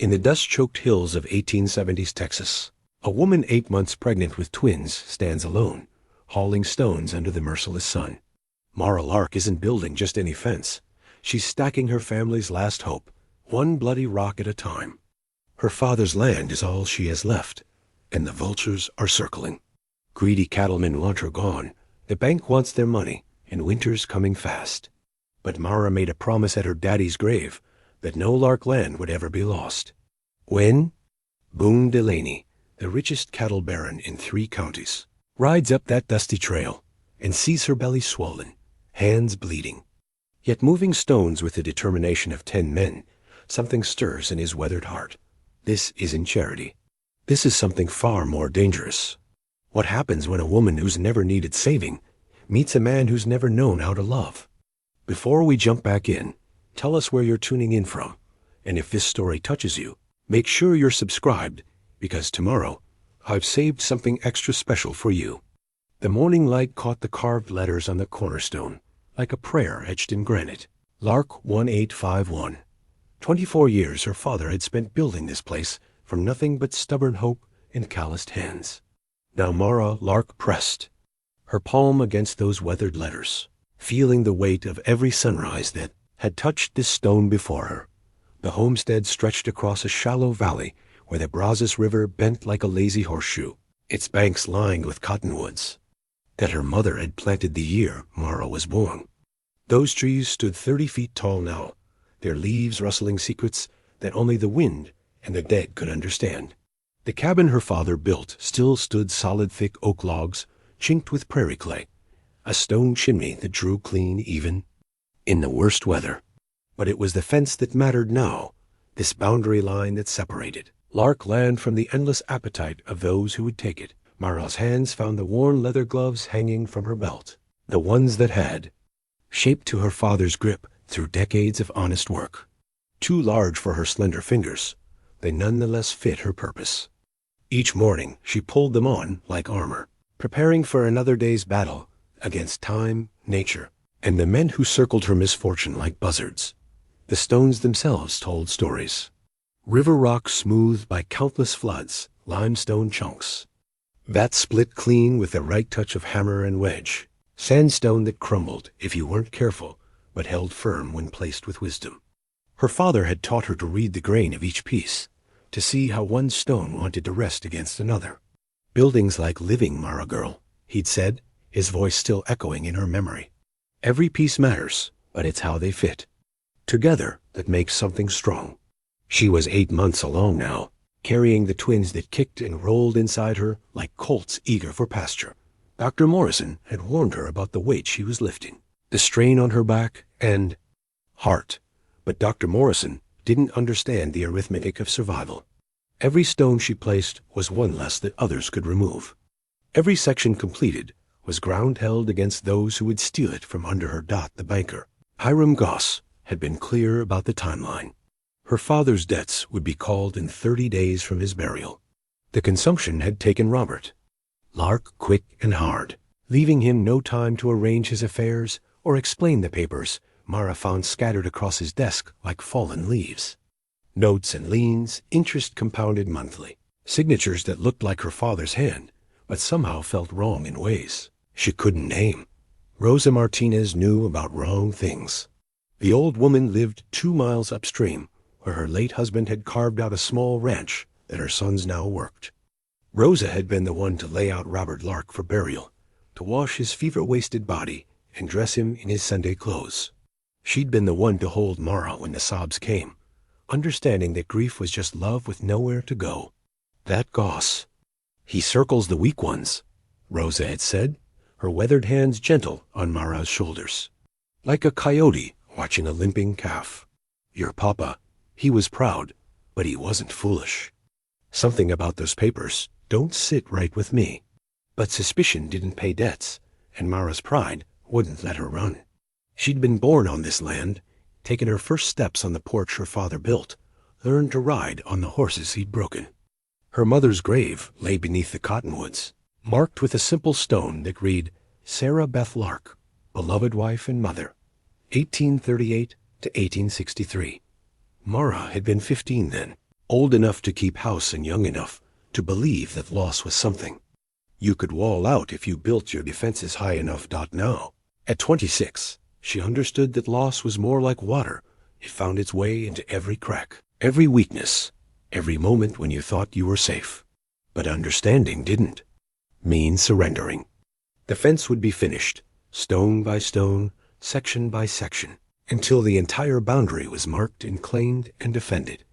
In the dust-choked hills of 1870s Texas, a woman 8 months pregnant with twins stands alone, hauling stones under the merciless sun. Mara Lark isn't building just any fence. She's stacking her family's last hope, one bloody rock at a time. Her father's land is all she has left, and the vultures are circling. Greedy cattlemen want her gone. The bank wants their money, and winter's coming fast. But Mara made a promise at her daddy's grave that no Lark land would ever be lost. When? Boone Delaney, the richest cattle baron in 3 counties, rides up that dusty trail and sees her belly swollen, hands bleeding. Yet moving stones with the determination of 10 men, something stirs in his weathered heart. This isn't charity. This is something far more dangerous. What happens when a woman who's never needed saving meets a man who's never known how to love? Before we jump back in, tell us where you're tuning in from, and if this story touches you, make sure you're subscribed, because tomorrow I've saved something extra special for you. The morning light caught the carved letters on the cornerstone, like a prayer etched in granite. Lark 1851. 24 years her father had spent building this place from nothing but stubborn hope and calloused hands. Now Mara Lark pressed, her palm against those weathered letters, feeling the weight of every sunrise that had touched this stone before her. The homestead stretched across a shallow valley where the Brazos River bent like a lazy horseshoe, its banks lined with cottonwoods that her mother had planted the year Mara was born. Those trees stood 30 feet tall now, their leaves rustling secrets that only the wind and the dead could understand. The cabin her father built still stood solid thick oak logs, chinked with prairie clay, a stone chimney that drew clean even in the worst weather. But it was the fence that mattered now, this boundary line that separated Lark land from the endless appetite of those who would take it. Mara's hands found the worn leather gloves hanging from her belt, the ones that had, shaped to her father's grip through decades of honest work. Too large for her slender fingers, they nonetheless fit her purpose. Each morning she pulled them on like armor, preparing for another day's battle against time, nature, and the men who circled her misfortune like buzzards. The stones themselves told stories. River rock smoothed by countless floods, limestone chunks that split clean with the right touch of hammer and wedge, sandstone that crumbled if you weren't careful, but held firm when placed with wisdom. Her father had taught her to read the grain of each piece, to see how one stone wanted to rest against another. Buildings like living, Mara girl, he'd said, his voice still echoing in her memory. Every piece matters, but it's how they fit together that makes something strong. She was 8 months along now, carrying the twins that kicked and rolled inside her like colts eager for pasture. Dr. Morrison had warned her about the weight she was lifting, the strain on her back and heart. But Dr. Morrison didn't understand the arithmetic of survival. Every stone she placed was one less that others could remove. Every section completed was ground held against those who would steal it from under her. The banker, Hiram Goss, had been clear about the timeline. Her father's debts would be called in 30 days from his burial. The consumption had taken Robert Lark quick and hard, leaving him no time to arrange his affairs or explain the papers Mara found scattered across his desk like fallen leaves. Notes and liens, interest compounded monthly, signatures that looked like her father's hand, but somehow felt wrong in ways she couldn't name. Rosa Martinez knew about wrong things. The old woman lived 2 miles upstream, where her late husband had carved out a small ranch that her sons now worked. Rosa had been the one to lay out Robert Lark for burial, to wash his fever-wasted body and dress him in his Sunday clothes. She'd been the one to hold Mara when the sobs came, understanding that grief was just love with nowhere to go. That Goss, he circles the weak ones, Rosa had said, her weathered hands gentle on Mara's shoulders, like a coyote watching a limping calf. Your papa, he was proud, but he wasn't foolish. Something about those papers don't sit right with me. But suspicion didn't pay debts, and Mara's pride wouldn't let her run. She'd been born on this land, taken her first steps on the porch her father built, learned to ride on the horses he'd broken. Her mother's grave lay beneath the cottonwoods, marked with a simple stone that read, Sarah Beth Lark, beloved wife and mother, 1838 to 1863. Mara had been 15 then, old enough to keep house and young enough to believe that loss was something. You could wall out if you built your defenses high enough. Now, at 26, she understood that loss was more like water. It found its way into every crack, every weakness, every moment when you thought you were safe. But understanding didn't mean surrendering. The fence would be finished, stone by stone, section by section, until the entire boundary was marked and claimed and defended.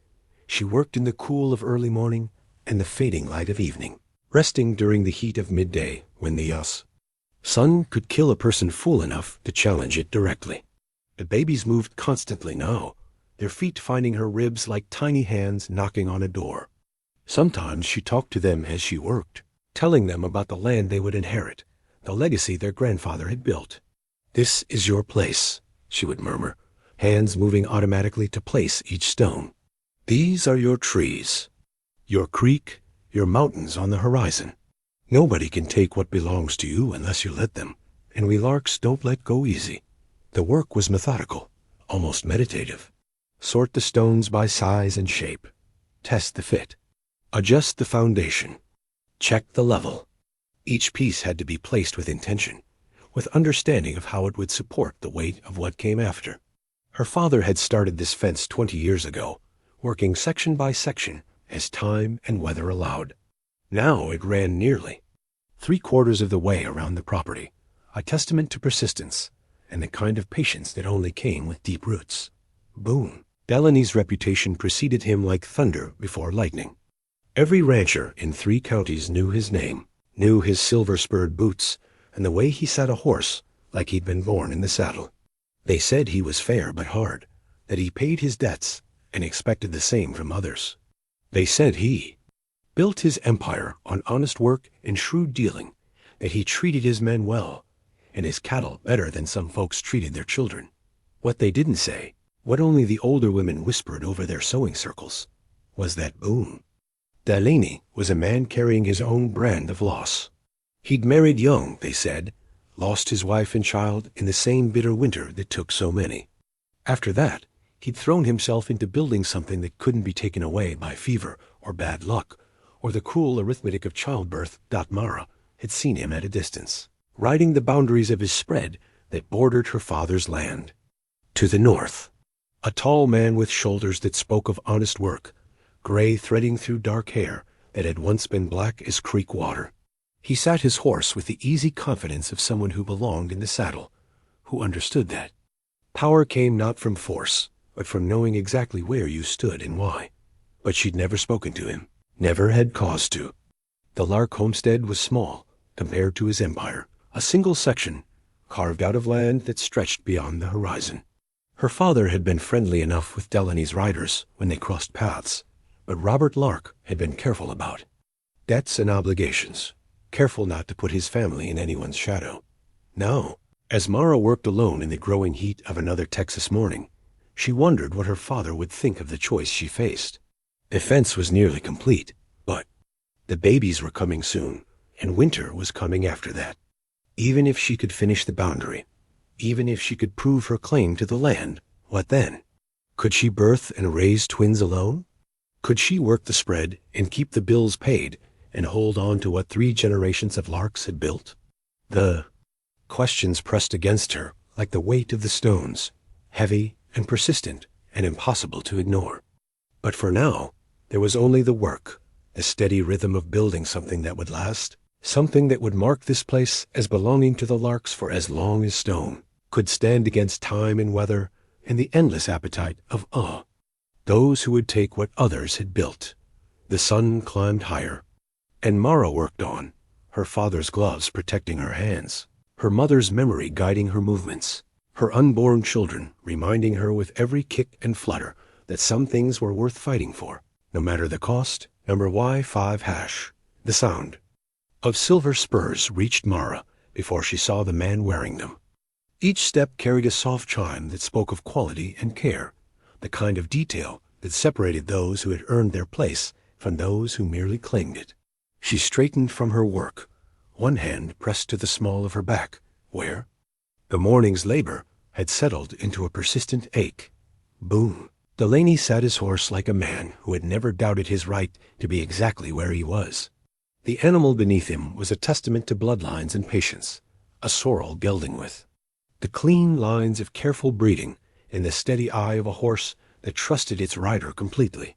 She worked in the cool of early morning and the fading light of evening, resting during the heat of midday when the sun could kill a person fool enough to challenge it directly. The babies moved constantly now, their feet finding her ribs like tiny hands knocking on a door. Sometimes she talked to them as she worked, telling them about the land they would inherit, the legacy their grandfather had built. "This is your place," she would murmur, hands moving automatically to place each stone. "These are your trees, your creek, your mountains on the horizon. Nobody can take what belongs to you unless you let them, and we Larks don't let go easy." The work was methodical, almost meditative. Sort the stones by size and shape. Test the fit. Adjust the foundation. Check the level. Each piece had to be placed with intention, with understanding of how it would support the weight of what came after. Her father had started this fence 20 years ago, working section by section as time and weather allowed. Now it ran nearly 3/4 of the way around the property, a testament to persistence and the kind of patience that only came with deep roots. Boone Delaney's reputation preceded him like thunder before lightning. Every rancher in 3 counties knew his name, knew his silver-spurred boots, and the way he sat a horse like he'd been born in the saddle. They said he was fair but hard, that he paid his debts and expected the same from others. They said he built his empire on honest work and shrewd dealing, that he treated his men well, and his cattle better than some folks treated their children. What they didn't say, what only the older women whispered over their sewing circles, was that Boone Delaney was a man carrying his own brand of loss. He'd married young, they said, lost his wife and child in the same bitter winter that took so many. After that, he'd thrown himself into building something that couldn't be taken away by fever or bad luck or the cruel arithmetic of childbirth. Mara had seen him at a distance, riding the boundaries of his spread that bordered her father's land. To the north, a tall man with shoulders that spoke of honest work, gray threading through dark hair that had once been black as creek water. He sat his horse with the easy confidence of someone who belonged in the saddle, who understood that power came not from force, but from knowing exactly where you stood and why. But she'd never spoken to him, never had cause to. The Lark homestead was small compared to his empire, a single section carved out of land that stretched beyond the horizon. Her father had been friendly enough with Delaney's riders when they crossed paths, but Robert Lark had been careful about debts and obligations, careful not to put his family in anyone's shadow. Now, as Mara worked alone in the growing heat of another Texas morning, she wondered what her father would think of the choice she faced. The fence was nearly complete, but the babies were coming soon, and winter was coming after that. Even if she could finish the boundary, even if she could prove her claim to the land, what then? Could she birth and raise twins alone? Could she work the spread and keep the bills paid and hold on to what 3 generations of Larks had built? The questions pressed against her like the weight of the stones, heavy and persistent and impossible to ignore. But for now, there was only the work, the steady rhythm of building something that would last, something that would mark this place as belonging to the Larks for as long as stone could stand against time and weather and the endless appetite of those who would take what others had built. The sun climbed higher, and Mara worked on, her father's gloves protecting her hands, her mother's memory guiding her movements, her unborn children reminding her with every kick and flutter that some things were worth fighting for, no matter the cost. Number Y5#. The sound of silver spurs reached Mara before she saw the man wearing them. Each step carried a soft chime that spoke of quality and care, the kind of detail that separated those who had earned their place from those who merely claimed it. She straightened from her work, one hand pressed to the small of her back, where the morning's labor had settled into a persistent ache. Boone Delaney sat his horse like a man who had never doubted his right to be exactly where he was. The animal beneath him was a testament to bloodlines and patience, a sorrel gelding with. The clean lines of careful breeding in the steady eye of a horse that trusted its rider completely.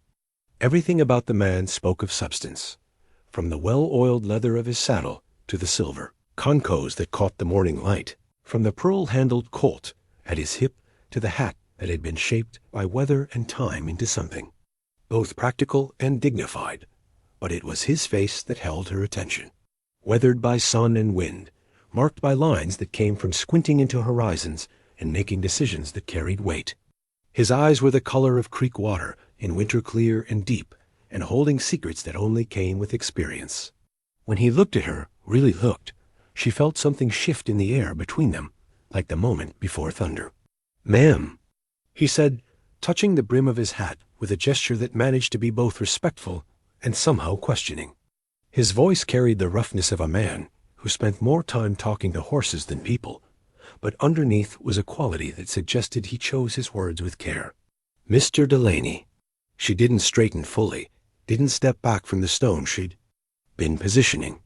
Everything about the man spoke of substance, from the well-oiled leather of his saddle to the silver concos that caught the morning light, from the pearl-handled colt at his hip to the hat that had been shaped by weather and time into something, both practical and dignified. But it was his face that held her attention, weathered by sun and wind, marked by lines that came from squinting into horizons and making decisions that carried weight. His eyes were the color of creek water in winter clear and deep, and holding secrets that only came with experience. When he looked at her, really looked, she felt something shift in the air between them, like the moment before thunder. "Ma'am," he said, touching the brim of his hat with a gesture that managed to be both respectful and somehow questioning. His voice carried the roughness of a man who spent more time talking to horses than people, but underneath was a quality that suggested he chose his words with care. "Mr. Delaney." She didn't straighten fully, didn't step back from the stone she'd been positioning.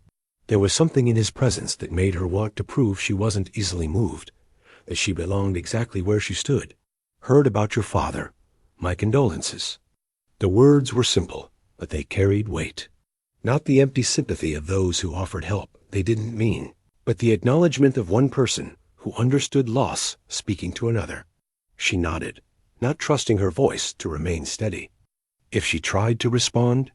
There was something in his presence that made her want to prove she wasn't easily moved, that she belonged exactly where she stood. "Heard about your father. My condolences." The words were simple, but they carried weight. Not the empty sympathy of those who offered help they didn't mean, but the acknowledgement of one person who understood loss speaking to another. She nodded, not trusting her voice to remain steady. If she tried to respond,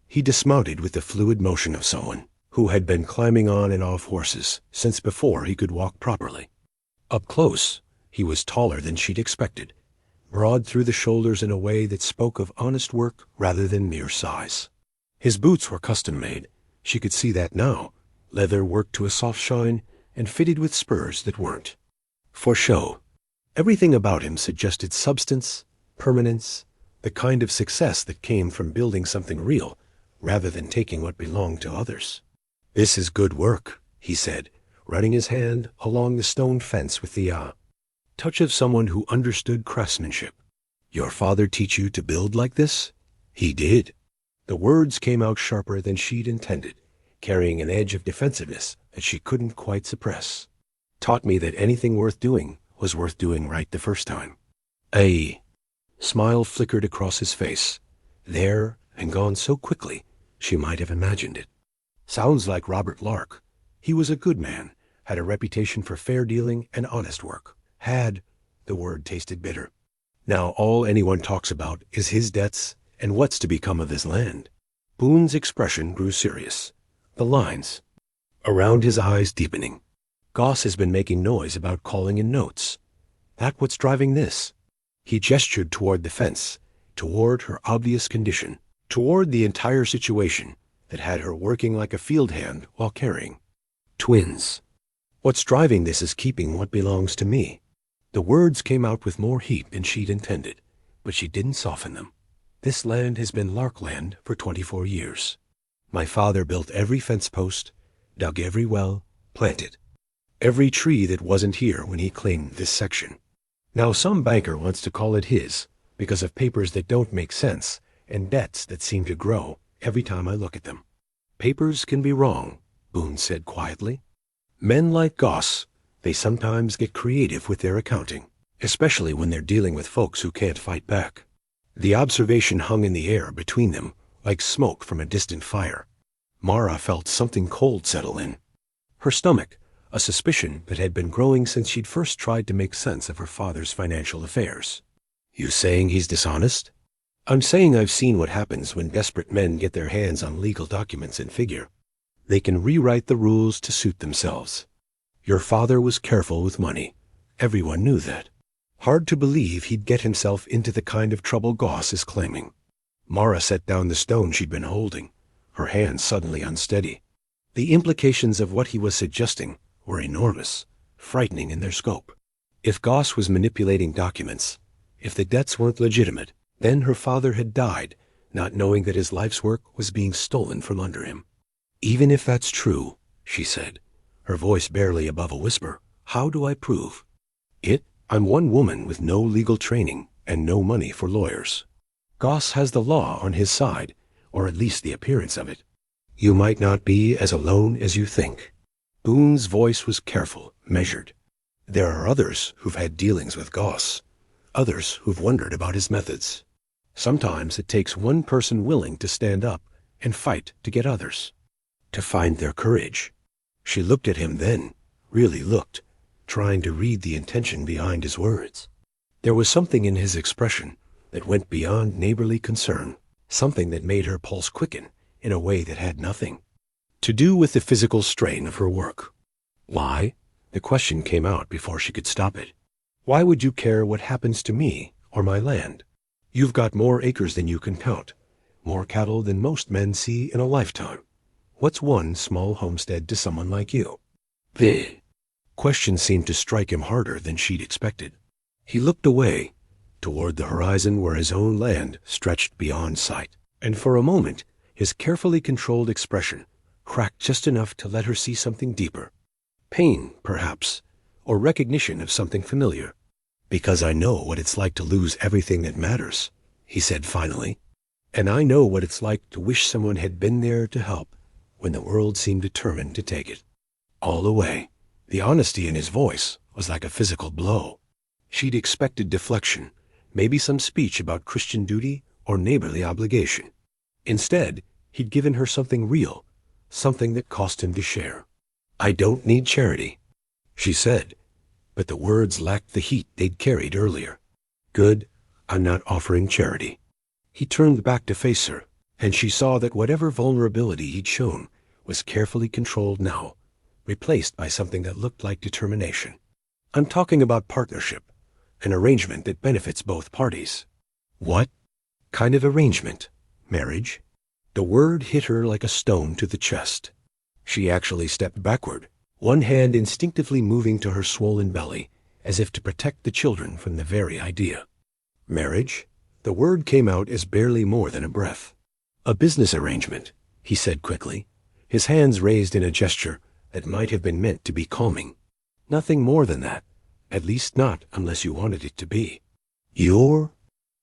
he dismounted with the fluid motion of someone who had been climbing on and off horses since before he could walk properly. Up close, he was taller than she'd expected, broad through the shoulders in a way that spoke of honest work rather than mere size. His boots were custom-made. She could see that now, leather worked to a soft shine and fitted with spurs that weren't for show. Everything about him suggested substance, permanence, the kind of success that came from building something real rather than taking what belonged to others. "This is good work," he said, running his hand along the stone fence with the touch of someone who understood craftsmanship. "Your father teach you to build like this?" "He did." The words came out sharper than she'd intended, carrying an edge of defensiveness that she couldn't quite suppress. "Taught me that anything worth doing was worth doing right the first time." A smile flickered across his face, there and gone so quickly she might have imagined it. "Sounds like Robert Lark. He was a good man, had a reputation for fair dealing and honest work. Had," the word tasted bitter. "Now all anyone talks about is his debts and what's to become of his land." Boone's expression grew serious, the lines around his eyes deepening. "Goss has been making noise about calling in notes. That what's driving this?" He gestured toward the fence, toward her obvious condition, toward the entire situation that had her working like a field hand while carrying twins. "What's driving this is keeping what belongs to me." The words came out with more heat than she'd intended, but she didn't soften them. "This land has been Lark land for 24 years. My father built every fence post, dug every well, planted every tree that wasn't here when he claimed this section. Now some banker wants to call it his because of papers that don't make sense and debts that seem to grow every time I look at them." "Papers can be wrong," Boone said quietly. "Men like Goss, they sometimes get creative with their accounting, especially when they're dealing with folks who can't fight back." The observation hung in the air between them like smoke from a distant fire. Mara felt something cold settle in her stomach, a suspicion that had been growing since she'd first tried to make sense of her father's financial affairs. "You saying he's dishonest?" "I'm saying I've seen what happens when desperate men get their hands on legal documents and figure. They can rewrite the rules to suit themselves. Your father was careful with money. Everyone knew that. Hard to believe he'd get himself into the kind of trouble Goss is claiming." Mara set down the stone she'd been holding, her hands suddenly unsteady. The implications of what he was suggesting were enormous, frightening in their scope. If Goss was manipulating documents, if the debts weren't legitimate, then her father had died, not knowing that his life's work was being stolen from under him. "Even if that's true," she said, her voice barely above a whisper, "how do I prove it? I'm one woman with no legal training and no money for lawyers. Goss has the law on his side, or at least the appearance of it. You might not be as alone as you think. Boone's voice was careful, measured. There are others who've had dealings with Goss, others who've wondered about his methods. Sometimes it takes one person willing to stand up and fight to get others, to find their courage. She looked at him then, really looked, trying to read the intention behind his words. There was something in his expression that went beyond neighborly concern, something that made her pulse quicken in a way that had nothing to do with the physical strain of her work. Why? The question came out before she could stop it. Why would you care what happens to me or my land? You've got more acres than you can count, more cattle than most men see in a lifetime. What's one small homestead to someone like you? The question seemed to strike him harder than she'd expected. He looked away, toward the horizon where his own land stretched beyond sight, and for a moment his carefully controlled expression cracked just enough to let her see something deeper. Pain, perhaps, or recognition of something familiar. Because I know what it's like to lose everything that matters, he said finally. And I know what it's like to wish someone had been there to help when the world seemed determined to take it all away. The honesty in his voice was like a physical blow. She'd expected deflection, maybe some speech about Christian duty or neighborly obligation. Instead, he'd given her something real, something that cost him to share. I don't need charity, she said, but the words lacked the heat they'd carried earlier. Good, I'm not offering charity. He turned back to face her, and she saw that whatever vulnerability he'd shown was carefully controlled now, replaced by something that looked like determination. I'm talking about partnership, an arrangement that benefits both parties. What kind of arrangement? Marriage? The word hit her like a stone to the chest. She actually stepped backward, one hand instinctively moving to her swollen belly, as if to protect the children from the very idea. Marriage? The word came out as barely more than a breath. A business arrangement, he said quickly, his hands raised in a gesture that might have been meant to be calming. Nothing more than that, at least not unless you wanted it to be. Your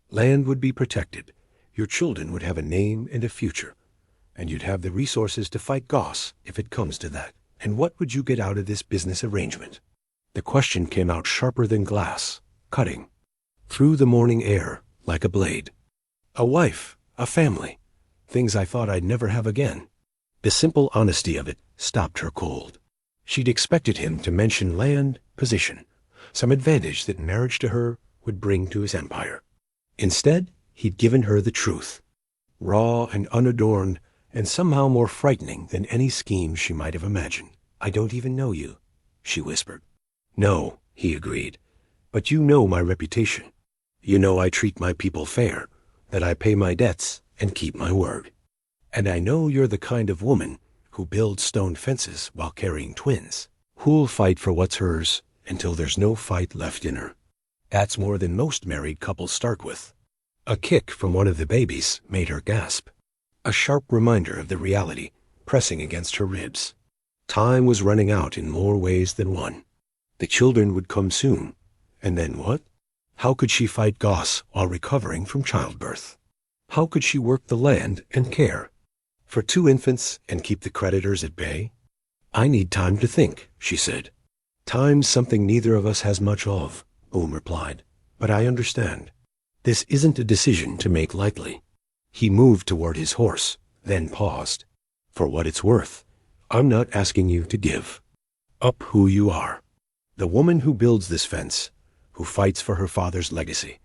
land would be protected, your children would have a name and a future, and you'd have the resources to fight Goss if it comes to that. And what would you get out of this business arrangement? The question came out sharper than glass, cutting through the morning air like a blade. A wife, a family, things I thought I'd never have again. The simple honesty of it stopped her cold. She'd expected him to mention land, position, some advantage that marriage to her would bring to his empire. Instead, he'd given her the truth, raw and unadorned, and somehow more frightening than any scheme she might have imagined. I don't even know you, she whispered. No, he agreed, but you know my reputation. You know I treat my people fair, that I pay my debts and keep my word. And I know you're the kind of woman who builds stone fences while carrying twins, who'll fight for what's hers until there's no fight left in her. That's more than most married couples start with. A kick from one of the babies made her gasp, a sharp reminder of the reality pressing against her ribs. Time was running out in more ways than one. The children would come soon, and then what? How could she fight Goss while recovering from childbirth? How could she work the land and care for 2 infants and keep the creditors at bay? I need time to think, she said. Time's something neither of us has much of, Boone replied, but I understand. This isn't a decision to make lightly. He moved toward his horse, then paused. For what it's worth, I'm not asking you to give up who you are. The woman who builds this fence, who fights for her father's legacy,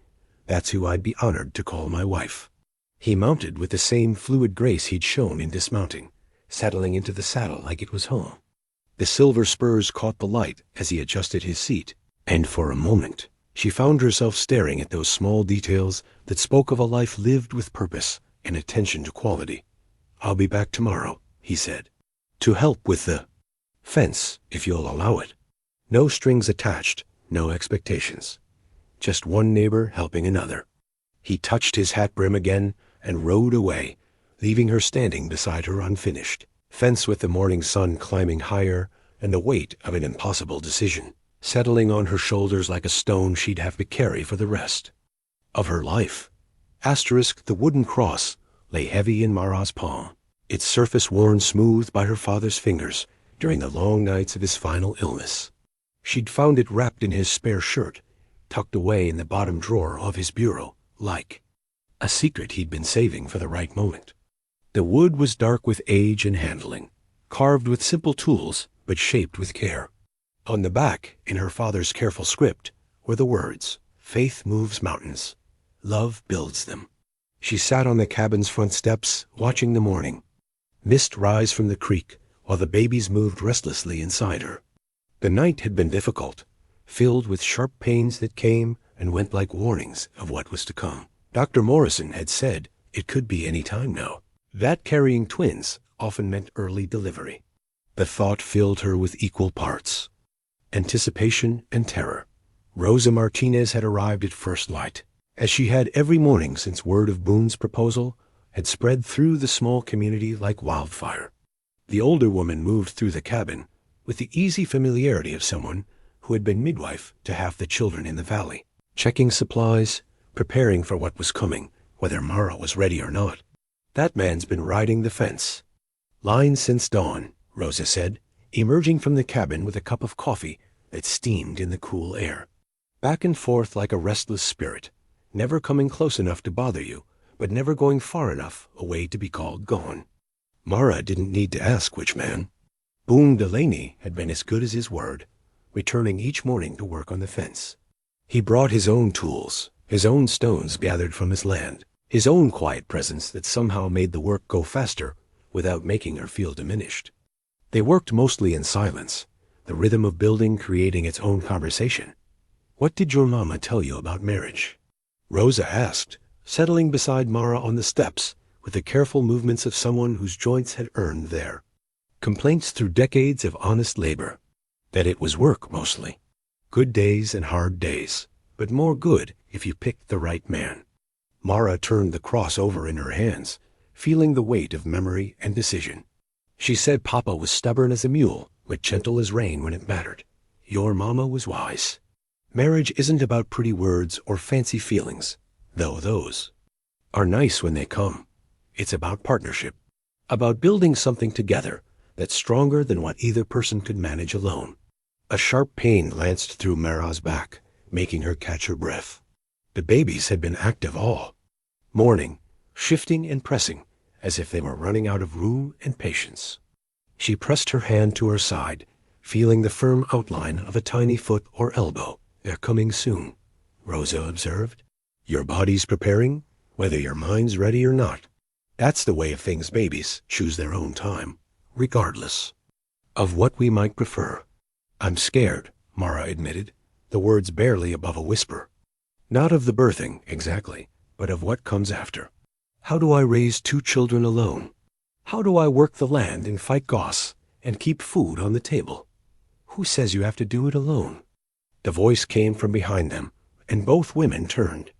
that's who I'd be honored to call my wife. He mounted with the same fluid grace he'd shown in dismounting, settling into the saddle like it was home. The silver spurs caught the light as he adjusted his seat, and for a moment she found herself staring at those small details that spoke of a life lived with purpose and attention to quality. I'll be back tomorrow, he said, to help with the fence, if you'll allow it. No strings attached, no expectations. Just one neighbor helping another. He touched his hat brim again and rode away, leaving her standing beside her unfinished fence with the morning sun climbing higher and the weight of an impossible decision settling on her shoulders like a stone she'd have to carry for the rest. of her life. The wooden cross lay heavy in Mara's palm, its surface worn smooth by her father's fingers during the long nights of his final illness. She'd found it wrapped in his spare shirt, tucked away in the bottom drawer of his bureau, like a secret he'd been saving for the right moment. The wood was dark with age and handling, carved with simple tools, but shaped with care. On the back, in her father's careful script, were the words, "Faith moves mountains. Love builds them." She sat on the cabin's front steps, watching the morning mist rise from the creek while the babies moved restlessly inside her. The night had been difficult, filled with sharp pains that came and went like warnings of what was to come. Dr. Morrison had said it could be any time now. That carrying twins often meant early delivery. The thought filled her with equal parts anticipation and terror. Rosa Martinez had arrived at first light, as she had every morning since word of Boone's proposal had spread through the small community like wildfire. The older woman moved through the cabin with the easy familiarity of someone who had been midwife to half the children in the valley, checking supplies, preparing for what was coming, whether Mara was ready or not. "That man's been riding the fence." "Line since dawn," Rosa said, emerging from the cabin with a cup of coffee that steamed in the cool air. "Back and forth like a restless spirit, never coming close enough to bother you, but never going far enough away to be called gone." Mara didn't need to ask which man. Boone Delaney had been as good as his word, returning each morning to work on the fence. He brought his own tools, his own stones gathered from his land, his own quiet presence that somehow made the work go faster without making her feel diminished. They worked mostly in silence, the rhythm of building creating its own conversation. "What did your mama tell you about marriage?" Rosa asked, settling beside Mara on the steps with the careful movements of someone whose joints had earned there. Complaints through decades of honest labor. That it was work mostly. Good days and hard days, but more good if you picked the right man. Mara turned the cross over in her hands, feeling the weight of memory and decision. She said Papa was stubborn as a mule, but gentle as rain when it mattered. Your mama was wise. Marriage isn't about pretty words or fancy feelings, though those are nice when they come. It's about partnership, about building something together that's stronger than what either person could manage alone. A sharp pain lanced through Mara's back, making her catch her breath. The babies had been active all morning, shifting and pressing, as if they were running out of room and patience. She pressed her hand to her side, feeling the firm outline of a tiny foot or elbow. "They're coming soon," Rosa observed. "Your body's preparing, whether your mind's ready or not. That's the way of things. Babies choose their own time, regardless of what we might prefer." "I'm scared," Mara admitted, the words barely above a whisper. "Not of the birthing, exactly, but of what comes after. How do I raise 2 children alone? How do I work the land and fight goss and keep food on the table? Who says you have to do it alone?" The voice came from behind them, and both women turned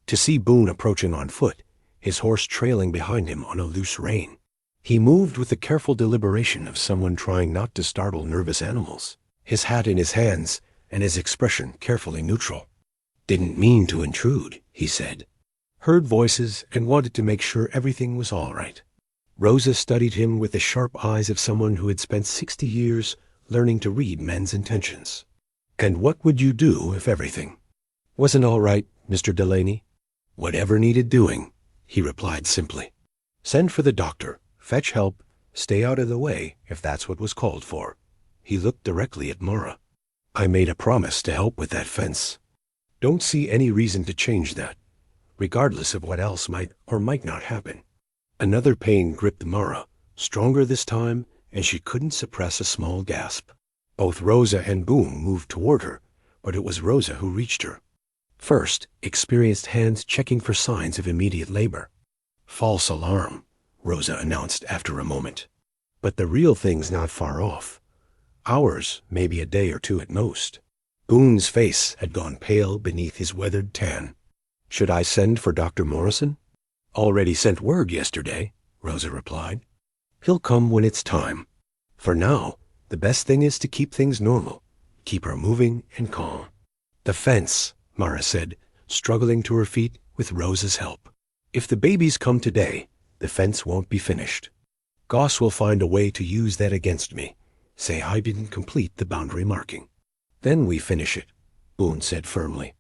to see Boone approaching on foot, his horse trailing behind him on a loose rein. He moved with the careful deliberation of someone trying not to startle nervous animals, his hat in his hands and his expression carefully neutral. "Didn't mean to intrude," he said. Heard voices and wanted to make sure everything was all right. Rosa studied him with the sharp eyes of someone who had spent 60 years learning to read men's intentions. "And what would you do if everything wasn't all right, Mr. Delaney?" "Whatever needed doing," he replied simply. "Send for the doctor, fetch help, stay out of the way if that's what was called for." He looked directly at Mara. "I made a promise to help with that fence. Don't see any reason to change that, regardless of what else might or might not happen." Another pain gripped Mara, stronger this time, and she couldn't suppress a small gasp. Both Rosa and Boone moved toward her, but it was Rosa who reached her. First, experienced hands checking for signs of immediate labor. "False alarm," Rosa announced after a moment. "But the real thing's not far off. Hours, maybe a day or 2 at most." Boone's face had gone pale beneath his weathered tan. "Should I send for Dr. Morrison?" "Already sent word yesterday," Rosa replied. "He'll come when it's time. For now, the best thing is to keep things normal, keep her moving and calm." "The fence," Mara said, struggling to her feet with Rosa's help. If the babies come today, the fence won't be finished. Goss will find a way to use that against me. Say I didn't complete the boundary marking. Then we finish it, Boone said firmly.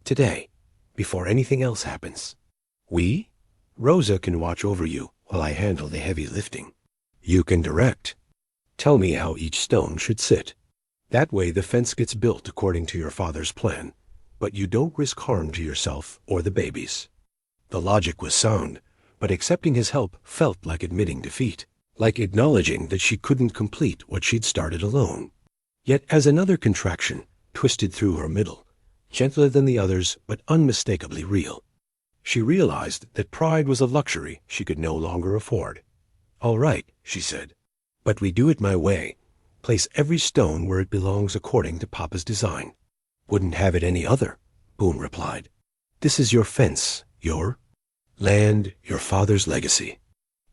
Today, before anything else happens. We? Rosa can watch over you while I handle the heavy lifting. You can direct. Tell me how each stone should sit. That way the fence gets built according to your father's plan, but you don't risk harm to yourself or the babies. The logic was sound, but accepting his help felt like admitting defeat, like acknowledging that she couldn't complete what she'd started alone. Yet as another contraction twisted through her middle, gentler than the others but unmistakably real, she realized that pride was a luxury she could no longer afford. All right, she said, but we do it my way. Place every stone where it belongs according to Papa's design. Wouldn't have it any other, Boone replied. This is your fence, your land, your father's legacy.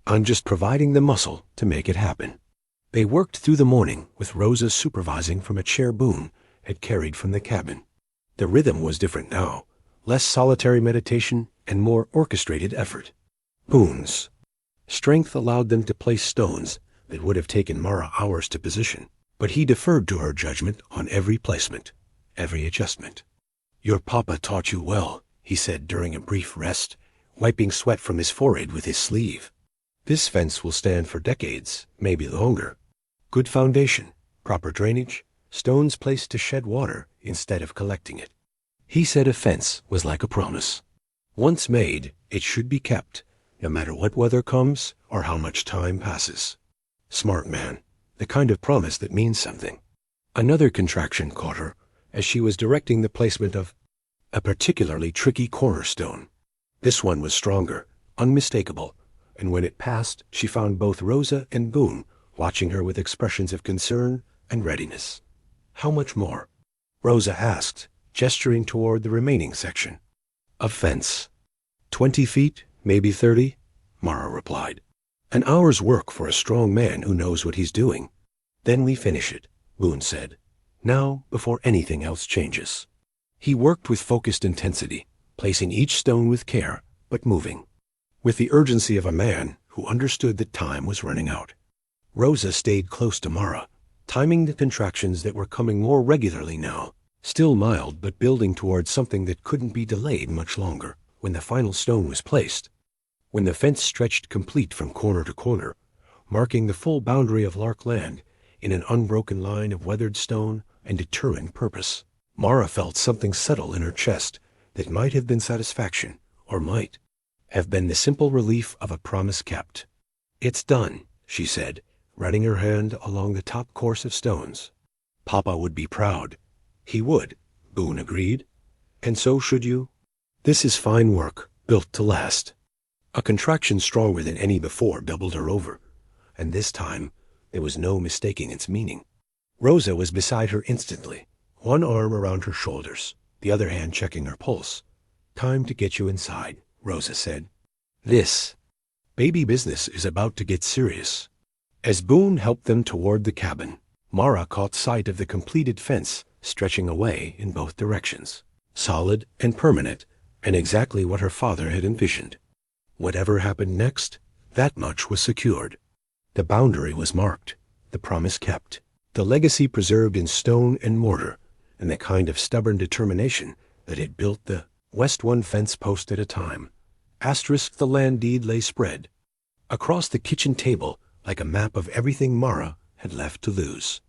I'm just providing the muscle to make it happen. They worked through the morning with Rosa supervising from a chair Boone had carried from the cabin. The rhythm was different now, less solitary meditation and more orchestrated effort. Boone's strength allowed them to place stones that would have taken Mara hours to position, but he deferred to her judgment on every placement, every adjustment. Your papa taught you well, he said during a brief rest, wiping sweat from his forehead with his sleeve. This fence will stand for decades, maybe longer. Good foundation, proper drainage, stones placed to shed water instead of collecting it. He said a fence was like a promise. Once made, it should be kept, no matter what weather comes or how much time passes. Smart man, the kind of promise that means something. Another contraction caught her as she was directing the placement of a particularly tricky cornerstone. This one was stronger, unmistakable, and when it passed, she found both Rosa and Boone watching her with expressions of concern and readiness. How much more? Rosa asked, gesturing toward the remaining section. A fence. 20 feet, maybe 30, Mara replied. An hour's work for a strong man who knows what he's doing. Then we finish it, Boone said. Now, before anything else changes. He worked with focused intensity, placing each stone with care, but moving, with the urgency of a man who understood that time was running out. Rosa stayed close to Mara, timing the contractions that were coming more regularly now, still mild but building towards something that couldn't be delayed much longer. When the final stone was placed, when the fence stretched complete from corner to corner, marking the full boundary of Lark land in an unbroken line of weathered stone and determined purpose, Mara felt something settle in her chest that might have been satisfaction, or might have been the simple relief of a promise kept. It's done, she said, running her hand along the top course of stones. Papa would be proud. He would, Boone agreed. And so should you. This is fine work, built to last. A contraction stronger than any before doubled her over, and this time there was no mistaking its meaning. Rosa was beside her instantly, one arm around her shoulders, the other hand checking her pulse. Time to get you inside, Rosa said. This baby business is about to get serious. As Boone helped them toward the cabin, Mara caught sight of the completed fence stretching away in both directions, solid and permanent, and exactly what her father had envisioned. Whatever happened next, that much was secured. The boundary was marked, the promise kept, the legacy preserved in stone and mortar, and the kind of stubborn determination that had built the west one fence post at a time. Asterisk the land deed lay spread across the kitchen table like a map of everything Mara had left to lose.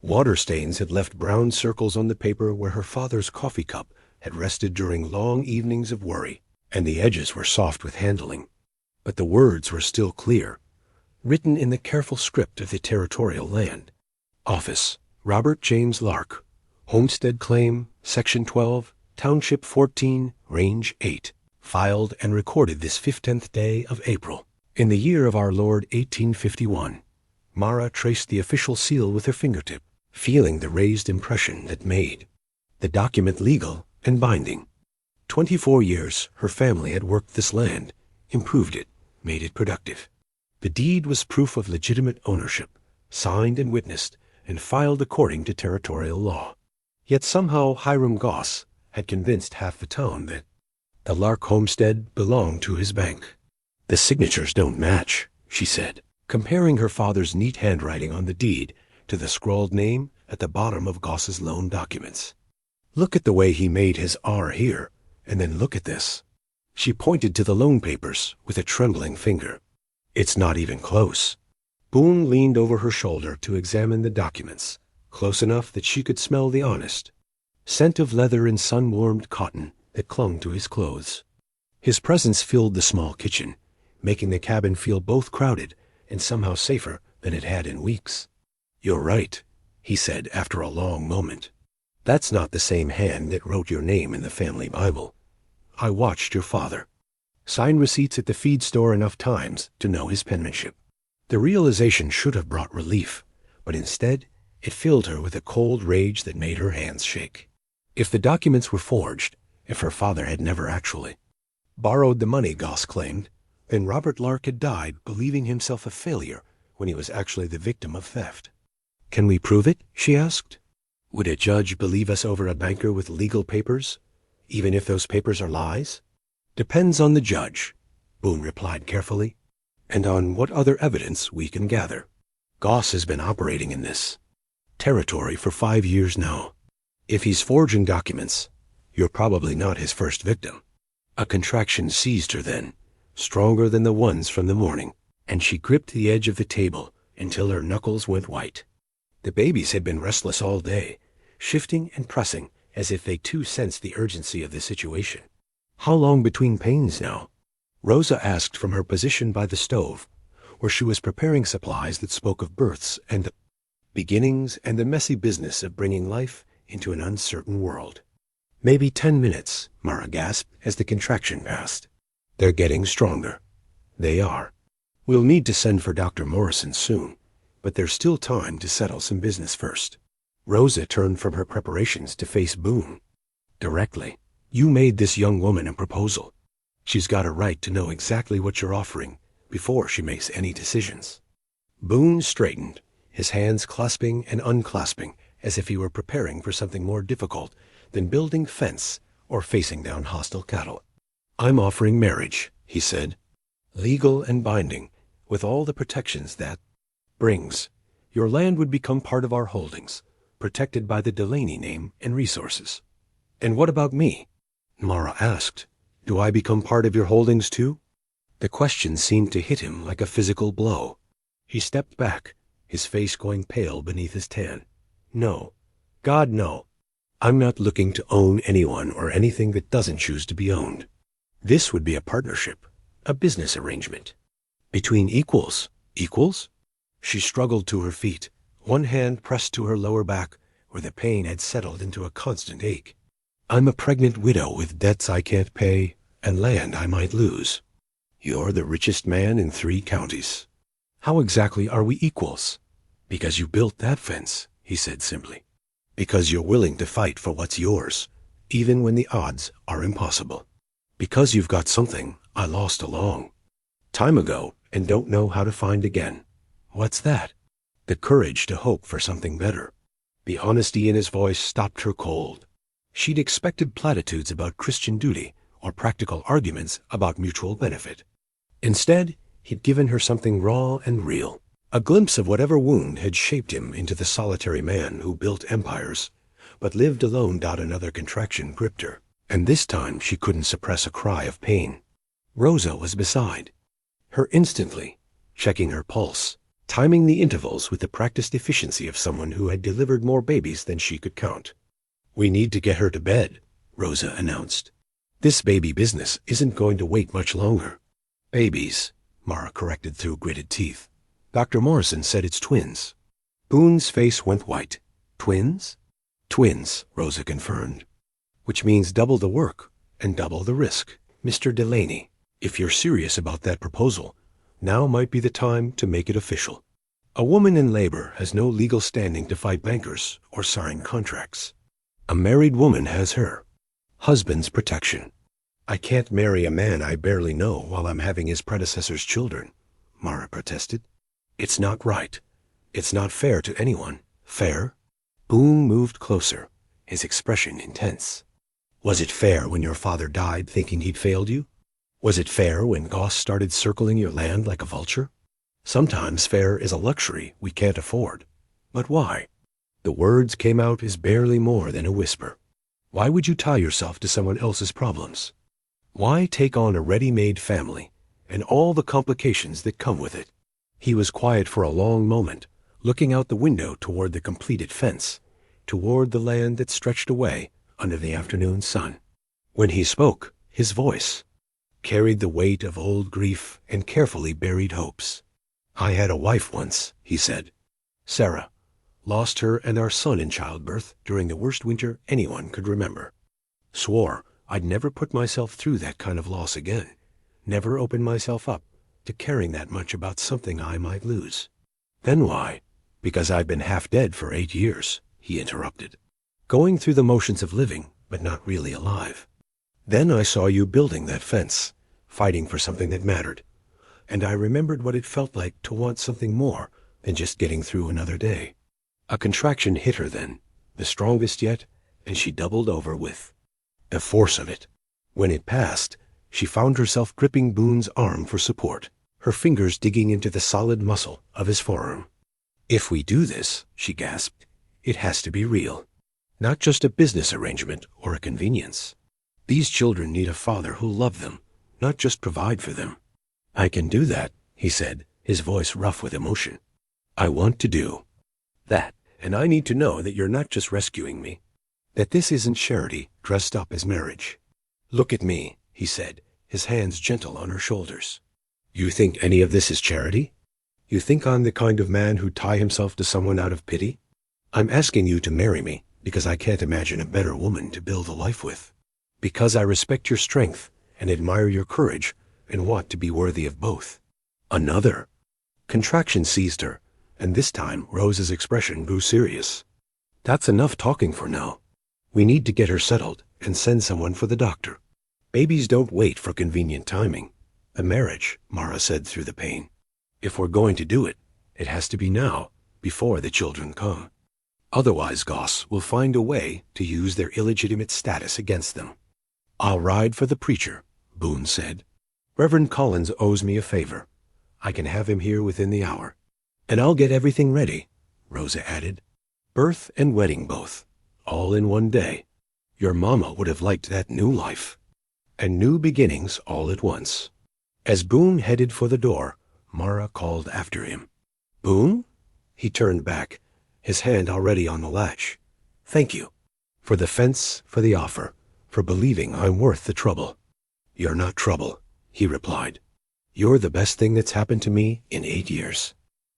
Water stains had left brown circles on the paper where her father's coffee cup had rested during long evenings of worry, and the edges were soft with handling. But the words were still clear, written in the careful script of the territorial land. Office, Robert James Lark. Homestead Claim, Section 12, Township 14, Range 8. Filed and recorded this 15th day of April, in the year of our Lord 1851. Mara traced the official seal with her fingertip, feeling the raised impression that made the document legal and binding. 24 years her family had worked this land, improved it, made it productive. The deed was proof of legitimate ownership, signed and witnessed, and filed according to territorial law. Yet somehow Hiram Goss had convinced half the town that The Lark homestead belonged to his bank. The signatures don't match, she said, comparing her father's neat handwriting on the deed to the scrawled name at the bottom of Goss's loan documents. Look at the way he made his R here, and then look at this. She pointed to the loan papers with a trembling finger. It's not even close. Boone leaned over her shoulder to examine the documents, close enough that she could smell the honest scent of leather and sun-warmed cotton that clung to his clothes. His presence filled the small kitchen, making the cabin feel both crowded and somehow safer than it had in weeks. "You're right," he said after a long moment. "That's not the same hand that wrote your name in the family Bible. I watched your father. Signed receipts at the feed store enough times to know his penmanship." The realization should have brought relief, but instead it filled her with a cold rage that made her hands shake. If the documents were forged, if her father had never actually borrowed the money Goss claimed, then Robert Lark had died believing himself a failure when he was actually the victim of theft. "Can we prove it?" she asked. "Would a judge believe us over a banker with legal papers, even if those papers are lies?" "Depends on the judge," Boone replied carefully, "and on what other evidence we can gather. Goss has been operating in this territory for 5 years now. If he's forging documents, you're probably not his first victim." A contraction seized her then, stronger than the ones from the morning, and she gripped the edge of the table until her knuckles went white. The babies had been restless all day, shifting and pressing as if they too sensed the urgency of the situation. "How long between pains now?" Rosa asked from her position by the stove, where she was preparing supplies that spoke of births and beginnings and the messy business of bringing life into an uncertain world. "Maybe 10 minutes, Mara gasped as the contraction passed. "They're getting stronger." "They are. We'll need to send for Dr. Morrison soon, but there's still time to settle some business first." Rosa turned from her preparations to face Boone. Directly, "You made this young woman a proposal. She's got a right to know exactly what you're offering before she makes any decisions." Boone straightened, his hands clasping and unclasping as if he were preparing for something more difficult than building fence or facing down hostile cattle. "I'm offering marriage," he said. "Legal and binding, with all the protections that brings. Your land would become part of our holdings, protected by the Delaney name and resources." "And what about me?" Mara asked. "Do I become part of your holdings too?" The question seemed to hit him like a physical blow. He stepped back, his face going pale beneath his tan. "No. God, no. I'm not looking to own anyone or anything that doesn't choose to be owned. This would be a partnership, a business arrangement. Between equals." "Equals?" She struggled to her feet, one hand pressed to her lower back where the pain had settled into a constant ache. "I'm a pregnant widow with debts I can't pay and land I might lose. You're the richest man in 3 counties. How exactly are we equals?" "Because you built that fence," he said simply. "Because you're willing to fight for what's yours, even when the odds are impossible. Because you've got something I lost a long time ago and don't know how to find again." "What's that?" "The courage to hope for something better." The honesty in his voice stopped her cold. She'd expected platitudes about Christian duty or practical arguments about mutual benefit. Instead, he'd given her something raw and real, a glimpse of whatever wound had shaped him into the solitary man who built empires, but lived alone. Another contraction gripped her, and this time she couldn't suppress a cry of pain. Rosa was beside her instantly, checking her pulse, timing the intervals with the practiced efficiency of someone who had delivered more babies than she could count. "We need to get her to bed," Rosa announced. "This baby business isn't going to wait much longer." "Babies," Mara corrected through gritted teeth. "Dr. Morrison said it's twins." Boone's face went white. "Twins?" "Twins," Rosa confirmed. "Which means double the work and double the risk. Mr. Delaney, if you're serious about that proposal, now might be the time to make it official. A woman in labor has no legal standing to fight bankers or sign contracts. A married woman has her husband's protection." "I can't marry a man I barely know while I'm having his predecessor's children," Mara protested. "It's not right. It's not fair to anyone." "Fair?" Boone moved closer, his expression intense. Was it fair when your father died thinking he'd failed you? Was it fair when Goss started circling your land like a vulture? Sometimes fair is a luxury we can't afford. But why? The words came out as barely more than a whisper. Why would you tie yourself to someone else's problems? Why take on a ready-made family and all the complications that come with it? He was quiet for a long moment, looking out the window toward the completed fence, toward the land that stretched away under the afternoon sun. When he spoke, his voice carried the weight of old grief and carefully buried hopes. I had a wife once, he said. Sarah. Lost her and our son in childbirth during the worst winter anyone could remember. Swore I'd never put myself through that kind of loss again, never open myself up to caring that much about something I might lose. Then why? Because I've been half dead for 8 years, he interrupted. Going through the motions of living, but not really alive. Then I saw you building that fence, fighting for something that mattered, and I remembered what it felt like to want something more than just getting through another day. A contraction hit her then, the strongest yet, and she doubled over with the force of it. When it passed, she found herself gripping Boone's arm for support, her fingers digging into the solid muscle of his forearm. If we do this, she gasped, it has to be real. Not just a business arrangement or a convenience. These children need a father who'll love them, not just provide for them. I can do that, he said, his voice rough with emotion. I want to do that, and I need to know that you're not just rescuing me, that this isn't charity dressed up as marriage. Look at me, he said, his hands gentle on her shoulders. You think any of this is charity? You think I'm the kind of man who'd tie himself to someone out of pity? I'm asking you to marry me because I can't imagine a better woman to build a life with. Because I respect your strength and admire your courage and want to be worthy of both. Another contraction seized her, and this time Rose's expression grew serious. That's enough talking for now. We need to get her settled and send someone for the doctor. Babies don't wait for convenient timing. A marriage, Mara said through the pain. If we're going to do it, it has to be now, before the children come. Otherwise Goss will find a way to use their illegitimate status against them. I'll ride for the preacher, Boone said. Reverend Collins owes me a favor. I can have him here within the hour. And I'll get everything ready, Rosa added. Birth and wedding both, all in one day. Your mama would have liked that new life. And new beginnings all at once. As Boone headed for the door, Mara called after him. Boone? He turned back, his hand already on the latch. Thank you. For the fence, for the offer, for believing I'm worth the trouble. You're not trouble, he replied. You're the best thing that's happened to me in 8 years.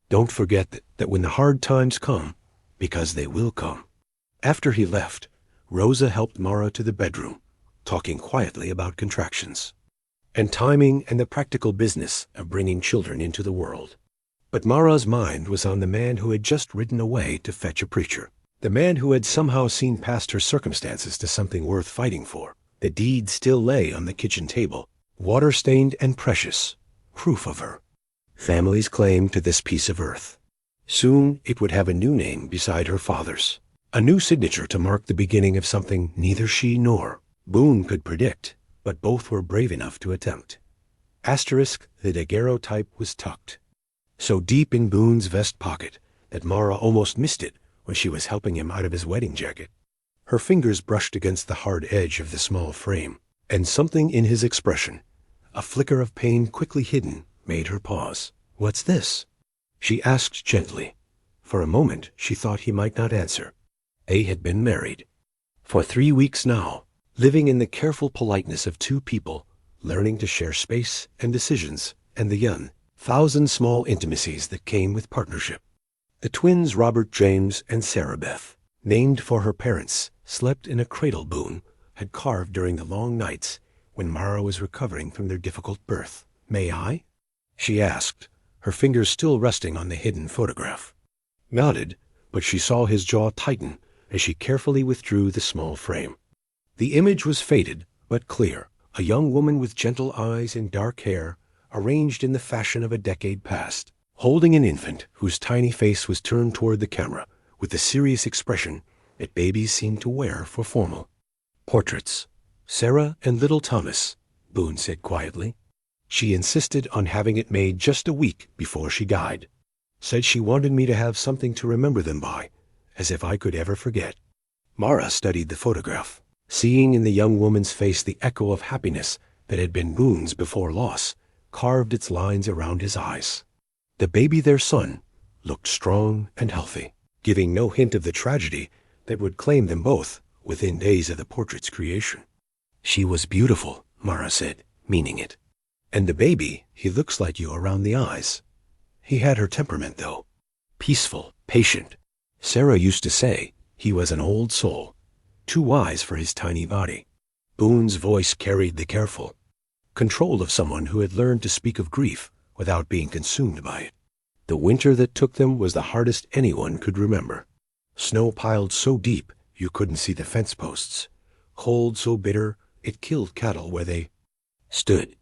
Don't forget that when the hard times come, because they will come. After he left, Rosa helped Mara to the bedroom, talking quietly about contractions, and timing and the practical business of bringing children into the world. But Mara's mind was on the man who had just ridden away to fetch a preacher, the man who had somehow seen past her circumstances to something worth fighting for. The deed still lay on the kitchen table, water-stained and precious, proof of her. Family's claim to this piece of earth. Soon it would have a new name beside her father's, a new signature to mark the beginning of something neither she nor Boone could predict, but both were brave enough to attempt. Asterisk, the daguerreotype was tucked so deep in Boone's vest pocket that Mara almost missed it when she was helping him out of his wedding jacket. Her fingers brushed against the hard edge of the small frame, and something in his expression, a flicker of pain quickly hidden, made her pause. What's this? She asked gently. For a moment she thought he might not answer. They had been married. For 3 weeks now, living in the careful politeness of two people, learning to share space and decisions and the 1,000 small intimacies that came with partnership. The twins Robert James and Sarah Beth, named for her parents, slept in a cradle Boone had carved during the long nights when Mara was recovering from their difficult birth. May I? She asked, her fingers still resting on the hidden photograph. Nodded, but she saw his jaw tighten as she carefully withdrew the small frame. The image was faded, but clear, a young woman with gentle eyes and dark hair, arranged in the fashion of a decade past, holding an infant whose tiny face was turned toward the camera with the serious expression that babies seem to wear for formal portraits. Sarah and little Thomas, Boone said quietly. She insisted on having it made just a week before she died. Said she wanted me to have something to remember them by, as if I could ever forget. Mara studied the photograph, seeing in the young woman's face the echo of happiness that had been Boone's before loss, carved its lines around his eyes. The baby, their son, looked strong and healthy, giving no hint of the tragedy that would claim them both within days of the portrait's creation. She was beautiful, Mara said, meaning it. And the baby, he looks like you around the eyes. He had her temperament, though. Peaceful, patient. Sarah used to say he was an old soul, too wise for his tiny body. Boone's voice carried the careful control of someone who had learned to speak of grief without being consumed by it. The winter that took them was the hardest anyone could remember. Snow piled so deep you couldn't see the fence posts. Cold so bitter it killed cattle where they stood.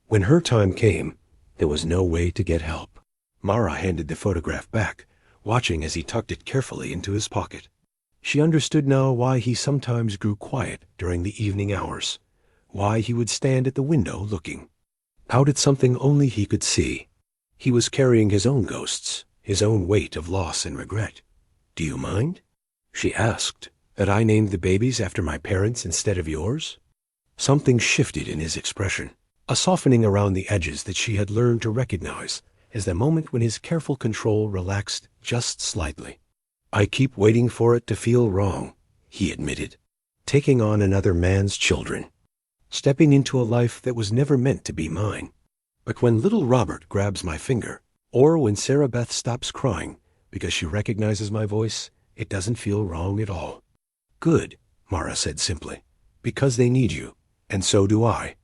When her time came, there was no way to get help. Mara handed the photograph back, watching as he tucked it carefully into his pocket. She understood now why he sometimes grew quiet during the evening hours, why he would stand at the window looking out at something only he could see. He was carrying his own ghosts, his own weight of loss and regret. "Do you mind?" she asked, "that I named the babies after my parents instead of yours?" Something shifted in his expression, a softening around the edges that she had learned to recognize as the moment when his careful control relaxed just slightly. "I keep waiting for it to feel wrong," he admitted, "taking on another man's children, stepping into a life that was never meant to be mine. But when little Robert grabs my finger, or when Sarah Beth stops crying because she recognizes my voice, it doesn't feel wrong at all." "Good," Mara said simply, "because they need you, and so do I."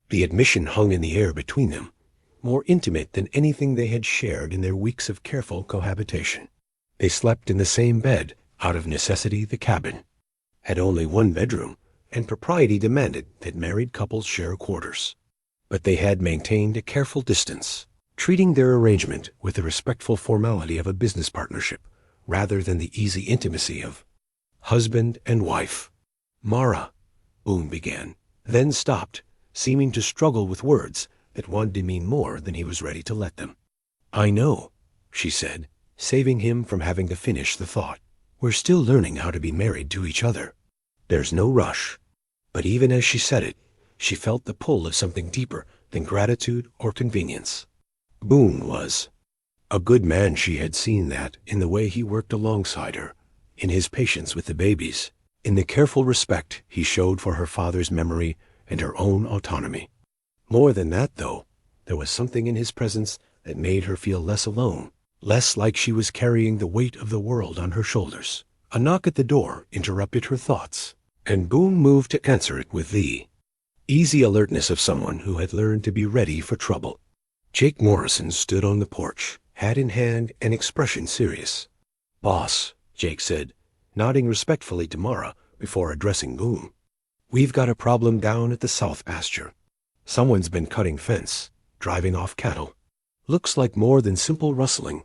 The admission hung in the air between them, more intimate than anything they had shared in their weeks of careful cohabitation. They slept in the same bed, out of necessity. The cabin had only one bedroom, and propriety demanded that married couples share quarters. But they had maintained a careful distance, treating their arrangement with the respectful formality of a business partnership, rather than the easy intimacy of husband and wife. "Mara," Boone began, then stopped, seeming to struggle with words that wanted to mean more than he was ready to let them. "I know," she said, saving him from having to finish the thought. "We're still learning how to be married to each other. There's no rush." But even as she said it, she felt the pull of something deeper than gratitude or convenience. Boone was a good man. She had seen that in the way he worked alongside her, in his patience with the babies, in the careful respect he showed for her father's memory and her own autonomy. More than that, though, there was something in his presence that made her feel less alone, less like she was carrying the weight of the world on her shoulders. A knock at the door interrupted her thoughts, and Boone moved to answer it with the easy alertness of someone who had learned to be ready for trouble. Jake Morrison stood on the porch, hat in hand and expression serious. "Boss," Jake said, nodding respectfully to Mara before addressing Boone, "we've got a problem down at the south pasture. Someone's been cutting fence, driving off cattle. Looks like more than simple rustling."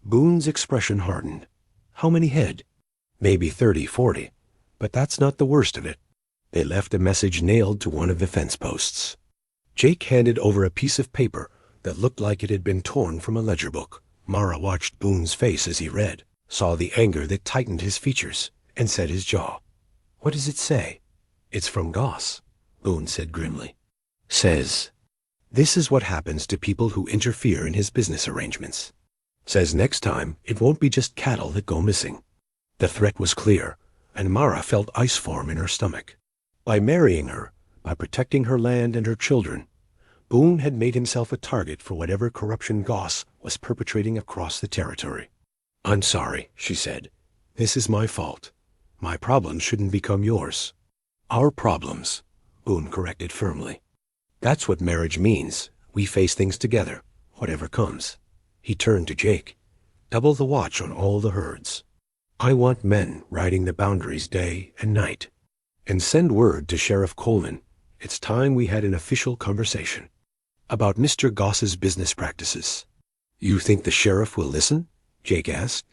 Boone's expression hardened. "How many head?" "Maybe 30, 40. But that's not the worst of it. They left a message nailed to one of the fence posts." Jake handed over a piece of paper that looked like it had been torn from a ledger book. Mara watched Boone's face as he read, saw the anger that tightened his features, and set his jaw. "What does it say?" "It's from Goss," Boone said grimly. "Says, this is what happens to people who interfere in his business arrangements. Says next time it won't be just cattle that go missing." The threat was clear, and Mara felt ice form in her stomach. By marrying her, by protecting her land and her children, Boone had made himself a target for whatever corruption Goss was perpetrating across the territory. "I'm sorry," she said. "This is my fault. My problems shouldn't become yours." "Our problems," Boone corrected firmly. "That's what marriage means. We face things together, whatever comes." He turned to Jake. "Double the watch on all the herds. I want men riding the boundaries day and night. And send word to Sheriff Coleman. It's time we had an official conversation about Mr. Goss's business practices." "You think the sheriff will listen?" Jake asked.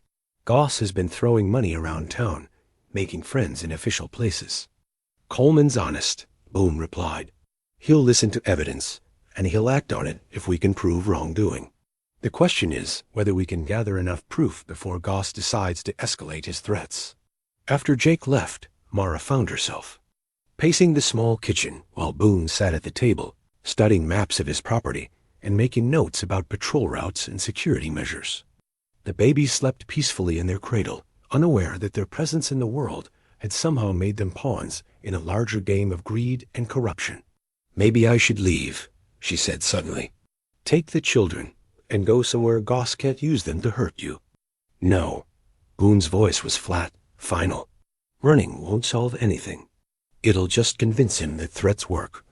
"Goss has been throwing money around town, making friends in official places." "Coleman's honest," Boone replied. He'll listen to evidence, and he'll act on it if we can prove wrongdoing. The question is whether we can gather enough proof before Goss decides to escalate his threats. After Jake left, Mara found herself pacing the small kitchen while Boone sat at the table, studying maps of his property and making notes about patrol routes and security measures. The babies slept peacefully in their cradle, unaware that their presence in the world had somehow made them pawns in a larger game of greed and corruption. Maybe I should leave, she said suddenly. Take the children and go somewhere Goss can't use them to hurt you. No. Boone's voice was flat, final. Running won't solve anything. It'll just convince him that threats work,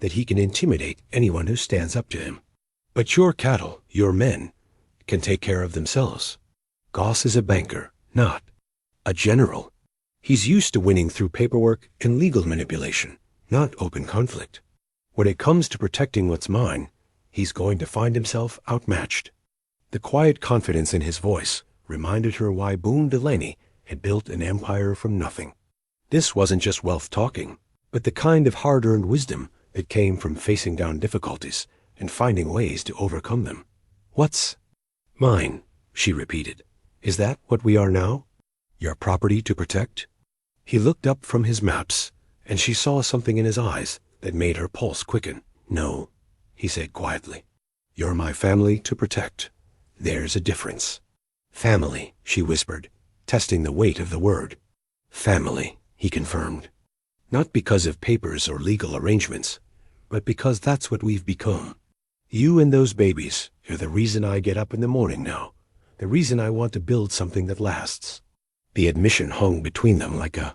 that he can intimidate anyone who stands up to him. But your cattle, your men, can take care of themselves. Goss is a banker, not a general. He's used to winning through paperwork and legal manipulation, not open conflict. When it comes to protecting what's mine, he's going to find himself outmatched. The quiet confidence in his voice reminded her why Boone Delaney had built an empire from nothing. This wasn't just wealth talking, but the kind of hard-earned wisdom that came from facing down difficulties and finding ways to overcome them. What's mine? She repeated. Is that what we are now? Your property to protect? He looked up from his maps, and she saw something in his eyes that made her pulse quicken. No, he said quietly. You're my family to protect. There's a difference. Family, she whispered, testing the weight of the word. Family, he confirmed. Not because of papers or legal arrangements, but because that's what we've become. You and those babies are the reason I get up in the morning now, the reason I want to build something that lasts. The admission hung between them like a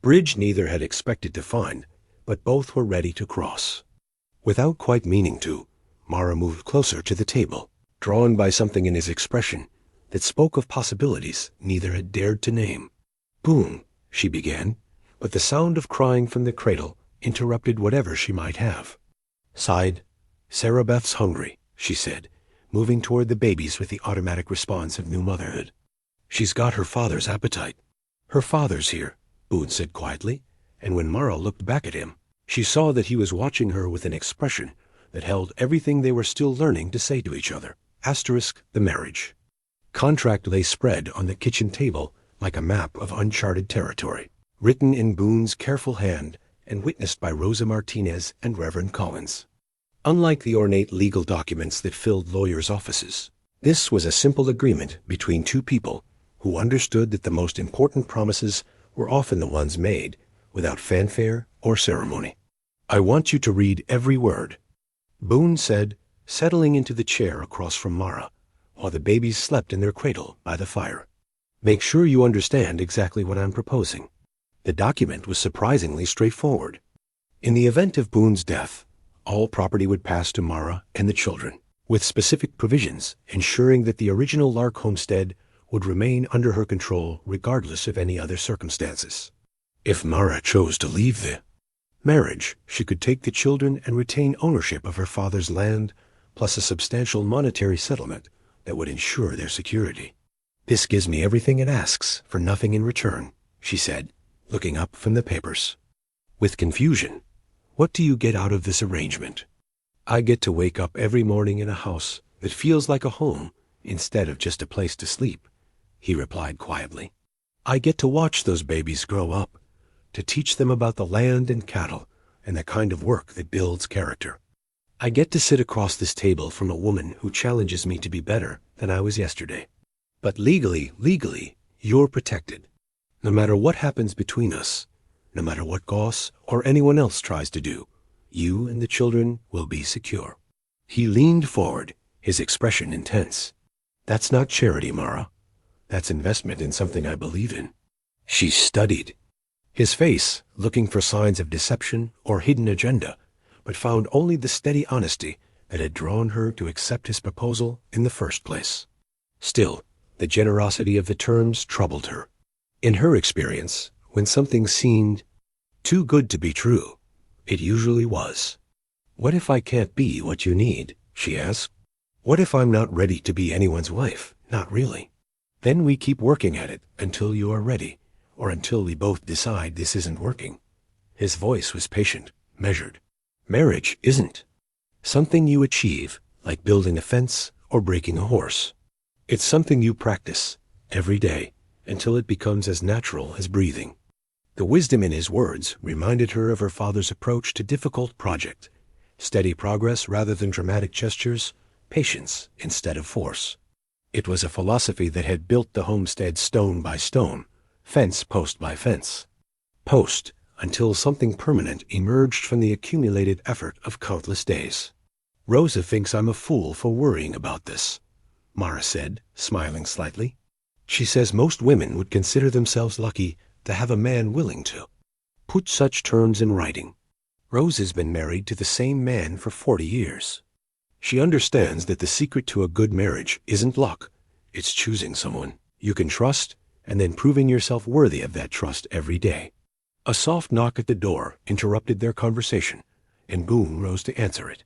bridge neither had expected to find, but both were ready to cross. Without quite meaning to, Mara moved closer to the table, drawn by something in his expression that spoke of possibilities neither had dared to name. Boone, she began, but the sound of crying from the cradle interrupted whatever she might have. Sighed. Sarah Beth's hungry, she said, moving toward the babies with the automatic response of new motherhood. She's got her father's appetite. Her father's here, Boone said quietly, and when Mara looked back at him, she saw that he was watching her with an expression that held everything they were still learning to say to each other. Asterisk the marriage. Contract lay spread on the kitchen table like a map of uncharted territory, written in Boone's careful hand and witnessed by Rosa Martinez and Reverend Collins. Unlike the ornate legal documents that filled lawyers' offices, this was a simple agreement between two people who understood that the most important promises were often the ones made without fanfare or ceremony. I want you to read every word, Boone said, settling into the chair across from Mara, while the babies slept in their cradle by the fire. Make sure you understand exactly what I'm proposing. The document was surprisingly straightforward. In the event of Boone's death, all property would pass to Mara and the children, with specific provisions ensuring that the original Lark homestead would remain under her control regardless of any other circumstances. If Mara chose to leave the marriage, she could take the children and retain ownership of her father's land, plus a substantial monetary settlement that would ensure their security. This gives me everything it asks for nothing in return, she said, looking up from the papers. With confusion, what do you get out of this arrangement? I get to wake up every morning in a house that feels like a home instead of just a place to sleep, he replied quietly. I get to watch those babies grow up, to teach them about the land and cattle and the kind of work that builds character. I get to sit across this table from a woman who challenges me to be better than I was yesterday. But legally, you're protected. No matter what happens between us, no matter what Goss or anyone else tries to do, you and the children will be secure. He leaned forward, his expression intense. That's not charity, Mara. That's investment in something I believe in. She studied his face, looking for signs of deception or hidden agenda, but found only the steady honesty that had drawn her to accept his proposal in the first place. Still, the generosity of the terms troubled her. In her experience, when something seemed too good to be true, it usually was. What if I can't be what you need? She asked. What if I'm not ready to be anyone's wife? Not really. Then we keep working at it until you are ready, or until we both decide this isn't working. His voice was patient, measured. Marriage isn't something you achieve, like building a fence or breaking a horse. It's something you practice every day until it becomes as natural as breathing. The wisdom in his words reminded her of her father's approach to difficult project. Steady progress rather than dramatic gestures, patience instead of force. It was a philosophy that had built the homestead stone by stone, fence post by fence. Post, until something permanent emerged from the accumulated effort of countless days. Rosa thinks I'm a fool for worrying about this, Mara said, smiling slightly. She says most women would consider themselves lucky to have a man willing to put such terms in writing. Rose has been married to the same man for 40 years. She understands that the secret to a good marriage isn't luck. It's choosing someone you can trust and then proving yourself worthy of that trust every day. A soft knock at the door interrupted their conversation, and Boone rose to answer it.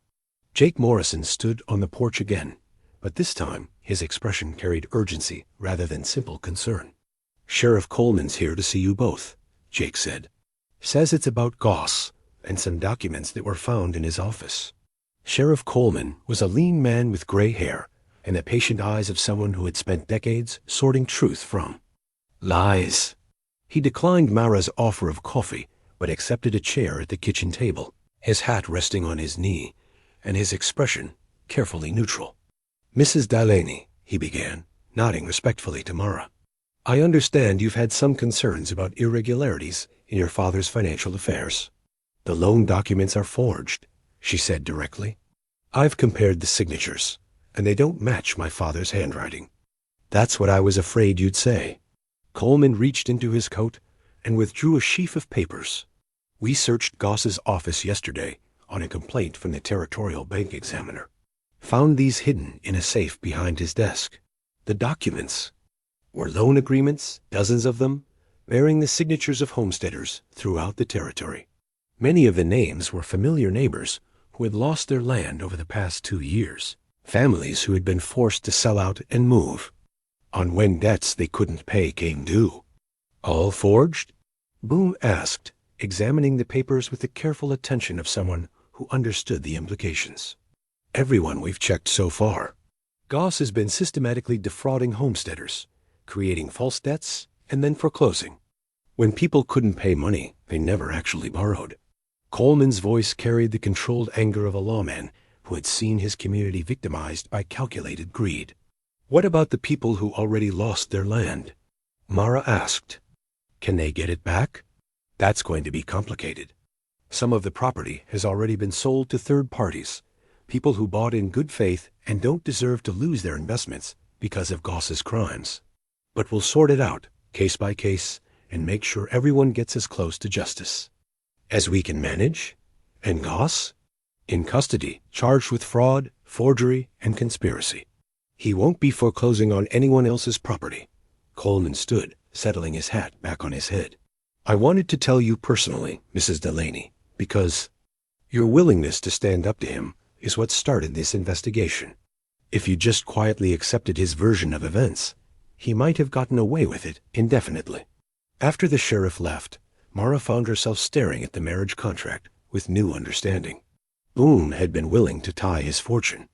Jake Morrison stood on the porch again, but this time his expression carried urgency rather than simple concern. "Sheriff Coleman's here to see you both," Jake said. "Says it's about Goss and some documents that were found in his office." Sheriff Coleman was a lean man with gray hair and the patient eyes of someone who had spent decades sorting truth from lies. He declined Mara's offer of coffee, but accepted a chair at the kitchen table, his hat resting on his knee, and his expression carefully neutral. "Mrs. Delaney," he began, nodding respectfully to Mara. "I understand you've had some concerns about irregularities in your father's financial affairs. The loan documents are forged," she said directly. "I've compared the signatures, and they don't match my father's handwriting." "That's what I was afraid you'd say." Coleman reached into his coat and withdrew a sheaf of papers. "We searched Goss's office yesterday on a complaint from the Territorial Bank Examiner. Found these hidden in a safe behind his desk. The documents were loan agreements, dozens of them, bearing the signatures of homesteaders throughout the territory. Many of the names were familiar neighbors who had lost their land over the past 2 years, families who had been forced to sell out and move on when debts they couldn't pay came due." "All forged?" Boone asked, examining the papers with the careful attention of someone who understood the implications. "Everyone we've checked so far. Goss has been systematically defrauding homesteaders, creating false debts, and then foreclosing. When people couldn't pay money, they never actually borrowed." Coleman's voice carried the controlled anger of a lawman who had seen his community victimized by calculated greed. "What about the people who already lost their land?" Mara asked. "Can they get it back?" "That's going to be complicated. Some of the property has already been sold to third parties, people who bought in good faith and don't deserve to lose their investments because of Goss's crimes. But we'll sort it out, case by case, and make sure everyone gets as close to justice as we can manage." "And Goss?" "In custody, charged with fraud, forgery, and conspiracy. He won't be foreclosing on anyone else's property." Coleman stood, settling his hat back on his head. "I wanted to tell you personally, Mrs. Delaney, because your willingness to stand up to him is what started this investigation. If you just quietly accepted his version of events, he might have gotten away with it indefinitely." After the sheriff left, Mara found herself staring at the marriage contract with new understanding. Boone had been willing to tie his fortune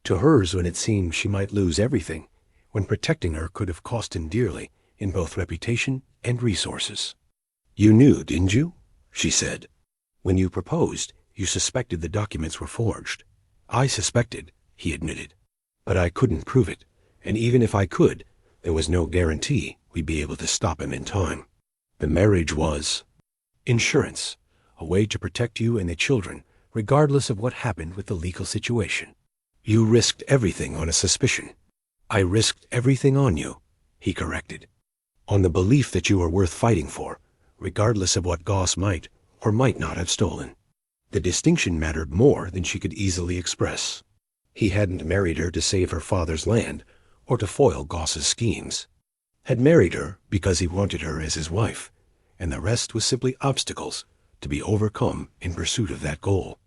to hers when it seemed she might lose everything, when protecting her could have cost him dearly in both reputation and resources. "You knew, didn't you?" she said. "When you proposed, you suspected the documents were forged." "I suspected," he admitted, "but I couldn't prove it, and even if I could, there was no guarantee we'd be able to stop him in time. The marriage was insurance, a way to protect you and the children, regardless of what happened with the legal situation. You risked everything on a suspicion." "I risked everything on you," he corrected, "on the belief that you were worth fighting for, regardless of what Goss might or might not have stolen." The distinction mattered more than she could easily express. He hadn't married her to save her father's land or to foil Goss's schemes. Had married her because he wanted her as his wife, and the rest was simply obstacles to be overcome in pursuit of that goal.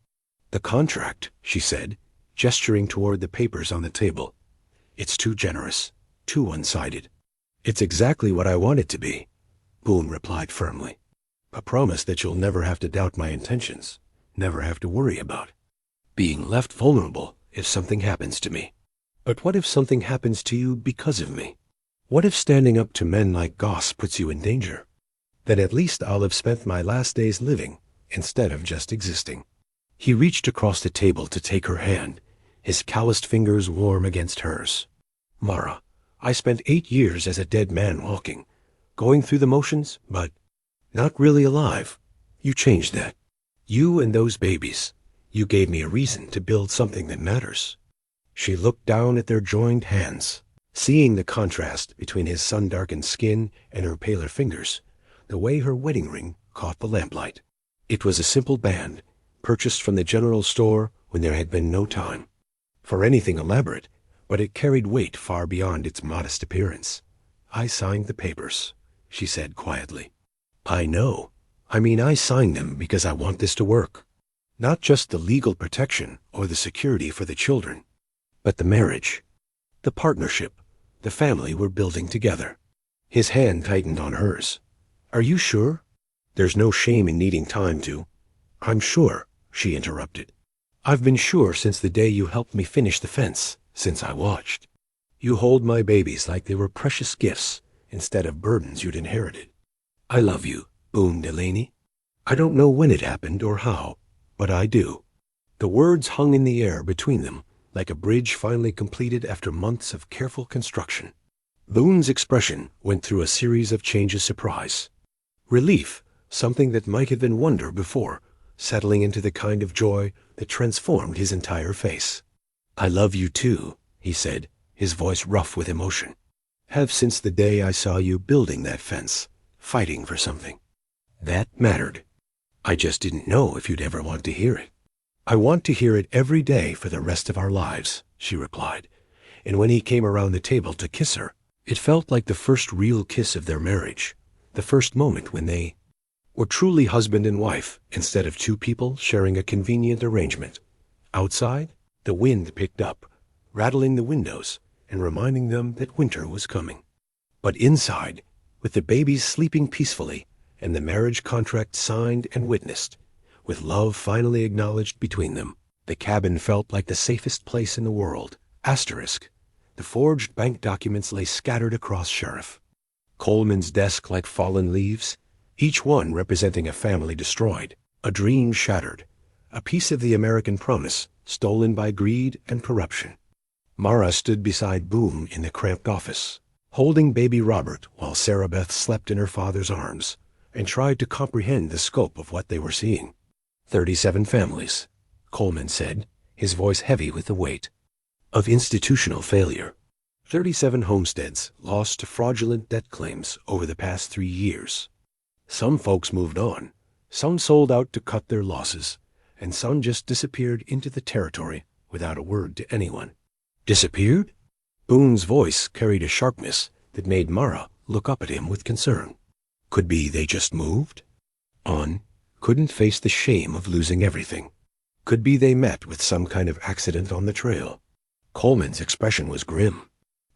"The contract," she said, gesturing toward the papers on the table. "It's too generous, too one-sided." "It's exactly what I want it to be," Boone replied firmly. "A promise that you'll never have to doubt my intentions, never have to worry about being left vulnerable if something happens to me. But what if something happens to you because of me? What if standing up to men like Goss puts you in danger? Then at least I'll have spent my last days living instead of just existing. He reached across the table to take her hand, his calloused fingers warm against hers. Mara, I spent 8 years as a dead man walking, going through the motions, but not really alive. You changed that. You and those babies. You gave me a reason to build something that matters. She looked down at their joined hands, seeing the contrast between his sun-darkened skin and her paler fingers, the way her wedding ring caught the lamplight. It was a simple band, purchased from the general store when there had been no time for anything elaborate, but it carried weight far beyond its modest appearance. I signed the papers, she said quietly. I know. I signed them because I want this to work. Not just the legal protection or the security for the children, but the marriage, the partnership, the family we're building together. His hand tightened on hers. Are you sure? There's no shame in needing time to. I'm sure, she interrupted. I've been sure since the day you helped me finish the fence, since I watched. You hold my babies like they were precious gifts instead of burdens you'd inherited. I love you, Boone Delaney. I don't know when it happened or how, but I do. The words hung in the air between them, like a bridge finally completed after months of careful construction. Boone's expression went through a series of changes: surprise, relief, something that might have been wonder before, settling into the kind of joy that transformed his entire face. I love you too, he said, his voice rough with emotion. Have since the day I saw you building that fence, fighting for something. That mattered. I just didn't know if you'd ever want to hear it. I want to hear it every day for the rest of our lives, she replied. And when he came around the table to kiss her, it felt like the first real kiss of their marriage, the first moment when they were truly husband and wife instead of two people sharing a convenient arrangement. Outside, the wind picked up, rattling the windows and reminding them that winter was coming. But inside, with the babies sleeping peacefully and the marriage contract signed and witnessed, with love finally acknowledged between them, the cabin felt like the safest place in the world. Asterisk. The forged bank documents lay scattered across Sheriff Coleman's desk like fallen leaves, each one representing a family destroyed, a dream shattered, a piece of the American promise stolen by greed and corruption. Mara stood beside Boone in the cramped office, holding baby Robert while Sarah Beth slept in her father's arms, and tried to comprehend the scope of what they were seeing. 37 families, Coleman said, his voice heavy with the weight of institutional failure. 37 homesteads lost to fraudulent debt claims over the past 3 years. Some folks moved on, some sold out to cut their losses, and some just disappeared into the territory without a word to anyone. Disappeared? Boone's voice carried a sharpness that made Mara look up at him with concern. Could be they just moved on, couldn't face the shame of losing everything. Could be they met with some kind of accident on the trail. Coleman's expression was grim.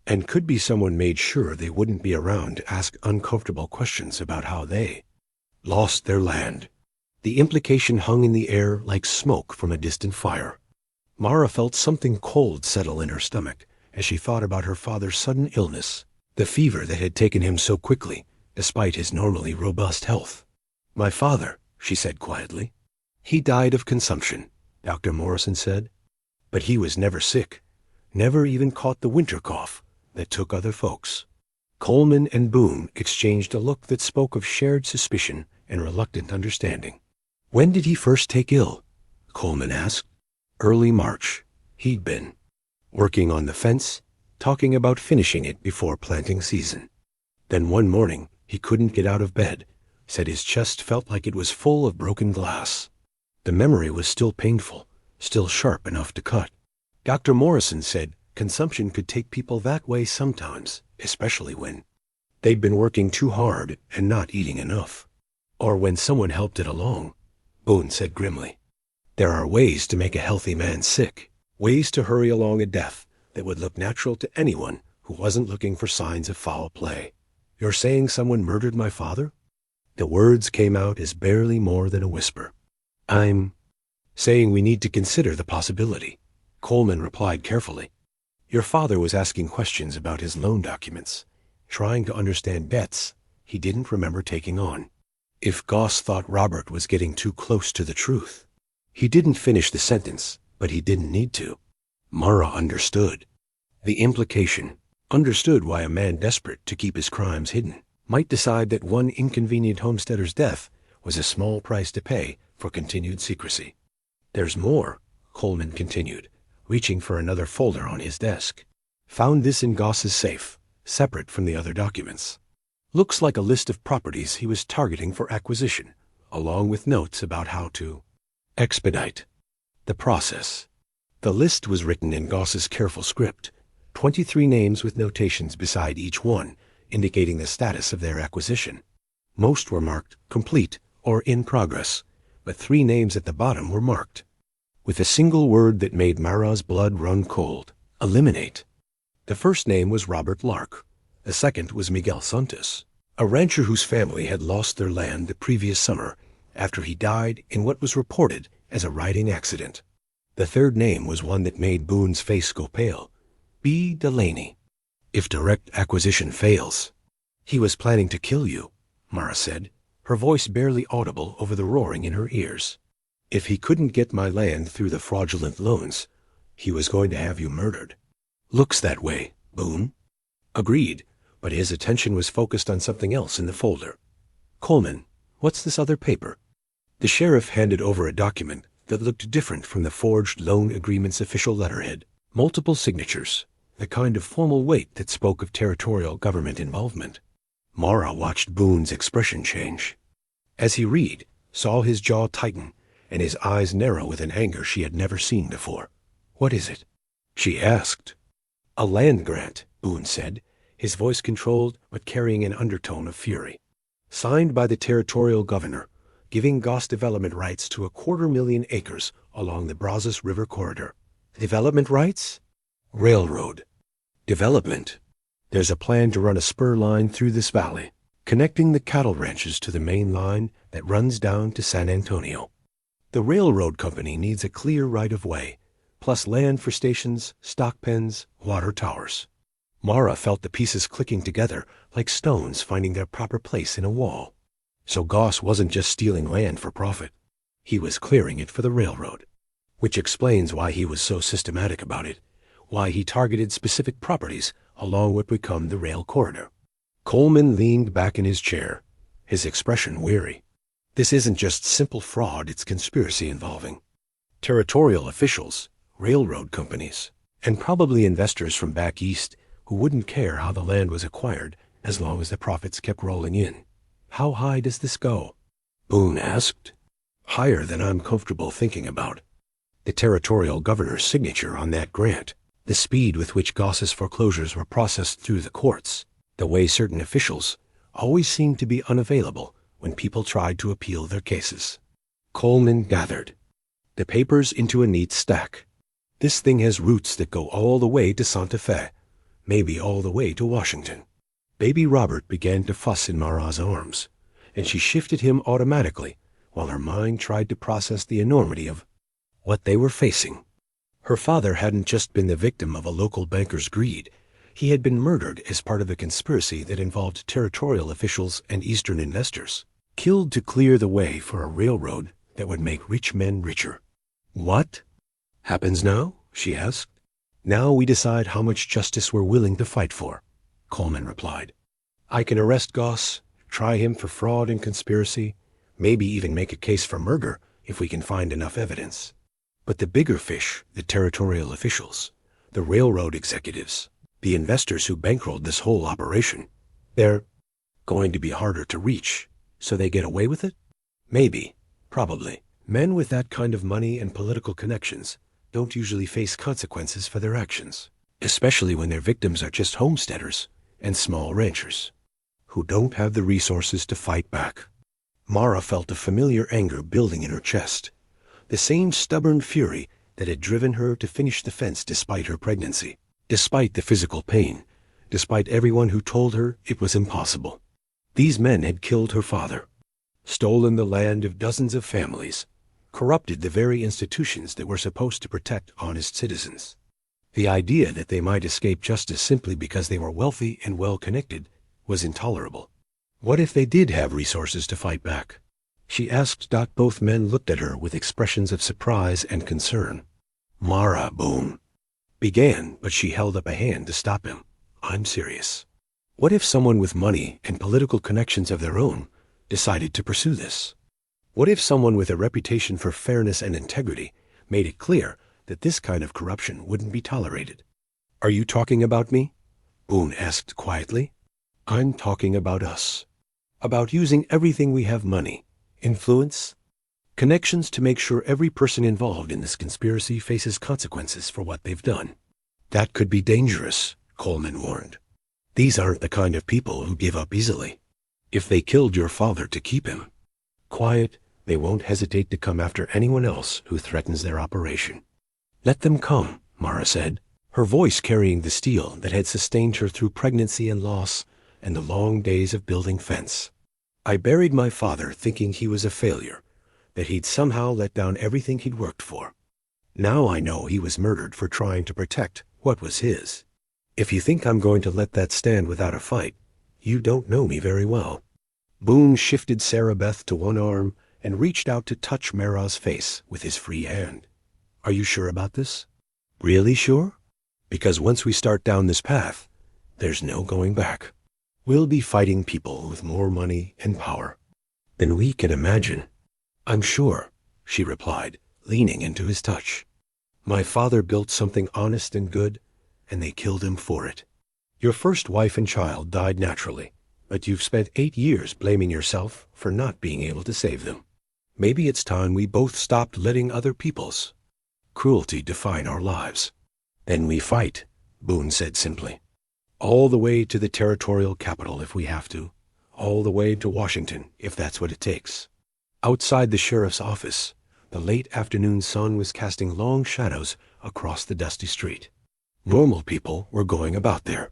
And could be someone made sure they wouldn't be around to ask uncomfortable questions about how they lost their land. The implication hung in the air like smoke from a distant fire. Mara felt something cold settle in her stomach as she thought about her father's sudden illness, the fever that had taken him so quickly, despite his normally robust health. My father, she said quietly. He died of consumption, Dr. Morrison said. But he was never sick, never even caught the winter cough that took other folks. Coleman and Boone exchanged a look that spoke of shared suspicion and reluctant understanding. When did he first take ill? Coleman asked. Early March. He'd been working on the fence, talking about finishing it before planting season. Then one morning, he couldn't get out of bed, said his chest felt like it was full of broken glass. The memory was still painful, still sharp enough to cut. Dr. Morrison said consumption could take people that way sometimes, especially when they'd been working too hard and not eating enough. Or when someone helped it along, Boone said grimly. There are ways to make a healthy man sick, ways to hurry along a death that would look natural to anyone who wasn't looking for signs of foul play. You're saying someone murdered my father? The words came out as barely more than a whisper. I'm saying we need to consider the possibility. Coleman replied carefully. Your father was asking questions about his loan documents, trying to understand debts he didn't remember taking on. If Goss thought Robert was getting too close to the truth. He didn't finish the sentence, but he didn't need to. Mara understood. The implication, understood why a man desperate to keep his crimes hidden might decide that one inconvenient homesteader's death was a small price to pay for continued secrecy. There's more, Coleman continued, reaching for another folder on his desk. Found this in Goss's safe, separate from the other documents. Looks like a list of properties he was targeting for acquisition, along with notes about how to expedite the process. The list was written in Goss's careful script, 23 names with notations beside each one, indicating the status of their acquisition. Most were marked complete or in progress, but 3 names at the bottom were marked with a single word that made Mara's blood run cold: eliminate. The first name was Robert Lark. The second was Miguel Santos, a rancher whose family had lost their land the previous summer after he died in what was reported as a riding accident. The third name was one that made Boone's face go pale: B. Delaney. If direct acquisition fails. He was planning to kill you, Mara said, her voice barely audible over the roaring in her ears. If he couldn't get my land through the fraudulent loans, he was going to have you murdered. Looks that way, Boone. Agreed, but his attention was focused on something else in the folder. Coleman, what's this other paper? The sheriff handed over a document that looked different from the forged loan agreement's official letterhead. Multiple signatures, the kind of formal weight that spoke of territorial government involvement. Mara watched Boone's expression change. As he read, saw his jaw tighten and his eyes narrow with an anger she had never seen before. What is it? She asked. A land grant, Boone said, his voice controlled but carrying an undertone of fury. Signed by the territorial governor, giving Goss development rights to 250,000 acres along the Brazos River corridor. Development rights? Railroad. Development. There's a plan to run a spur line through this valley, connecting the cattle ranches to the main line that runs down to San Antonio. The railroad company needs a clear right-of-way, plus land for stations, stock pens, water towers. Mara felt the pieces clicking together like stones finding their proper place in a wall. So Goss wasn't just stealing land for profit. He was clearing it for the railroad. Which explains why he was so systematic about it, why he targeted specific properties along what would become the rail corridor. Coleman leaned back in his chair, his expression weary. This isn't just simple fraud, it's conspiracy involving territorial officials, railroad companies, and probably investors from back east who wouldn't care how the land was acquired as long as the profits kept rolling in. How high does this go? Boone asked. Higher than I'm comfortable thinking about. The territorial governor's signature on that grant, the speed with which Goss's foreclosures were processed through the courts, the way certain officials always seemed to be unavailable when people tried to appeal their cases. Coleman gathered the papers into a neat stack. This thing has roots that go all the way to Santa Fe, maybe all the way to Washington. Baby Robert began to fuss in Mara's arms, and she shifted him automatically while her mind tried to process the enormity of what they were facing. Her father hadn't just been the victim of a local banker's greed. He had been murdered as part of a conspiracy that involved territorial officials and Eastern investors, killed to clear the way for a railroad that would make rich men richer. What happens now? She asked. Now we decide how much justice we're willing to fight for, Coleman replied. I can arrest Goss, try him for fraud and conspiracy, maybe even make a case for murder if we can find enough evidence. But the bigger fish, the territorial officials, the railroad executives, the investors who bankrolled this whole operation, they're going to be harder to reach, so they get away with it? Maybe, probably. Men with that kind of money and political connections don't usually face consequences for their actions, especially when their victims are just homesteaders and small ranchers who don't have the resources to fight back. Mara felt a familiar anger building in her chest, the same stubborn fury that had driven her to finish the fence despite her pregnancy, despite the physical pain, despite everyone who told her it was impossible. These men had killed her father, stolen the land of dozens of families, corrupted the very institutions that were supposed to protect honest citizens. The idea that they might escape justice simply because they were wealthy and well-connected was intolerable. What if they did have resources to fight back? She asked. Both men looked at her with expressions of surprise and concern. Mara, Boone began, but she held up a hand to stop him. I'm serious. What if someone with money and political connections of their own decided to pursue this? What if someone with a reputation for fairness and integrity made it clear that this kind of corruption wouldn't be tolerated? Are you talking about me? Boone asked quietly. I'm talking about us. About using everything we have, money, influence, connections, to make sure every person involved in this conspiracy faces consequences for what they've done. That could be dangerous, Coleman warned. These aren't the kind of people who give up easily. If they killed your father to keep him quiet, they won't hesitate to come after anyone else who threatens their operation. Let them come, Mara said, her voice carrying the steel that had sustained her through pregnancy and loss and the long days of building fence. I buried my father thinking he was a failure, that he'd somehow let down everything he'd worked for. Now I know he was murdered for trying to protect what was his. If you think I'm going to let that stand without a fight, you don't know me very well. Boone shifted Sarah Beth to one arm and reached out to touch Mara's face with his free hand. Are you sure about this? Really sure? Because once we start down this path, there's no going back. We'll be fighting people with more money and power than we can imagine. I'm sure, she replied, leaning into his touch. My father built something honest and good, and they killed him for it. Your first wife and child died naturally, but you've spent 8 years blaming yourself for not being able to save them. Maybe it's time we both stopped letting other people's cruelty define our lives. Then we fight, Boone said simply. All the way to the territorial capital if we have to. All the way to Washington if that's what it takes. Outside the sheriff's office, the late afternoon sun was casting long shadows across the dusty street. Normal people were going about there.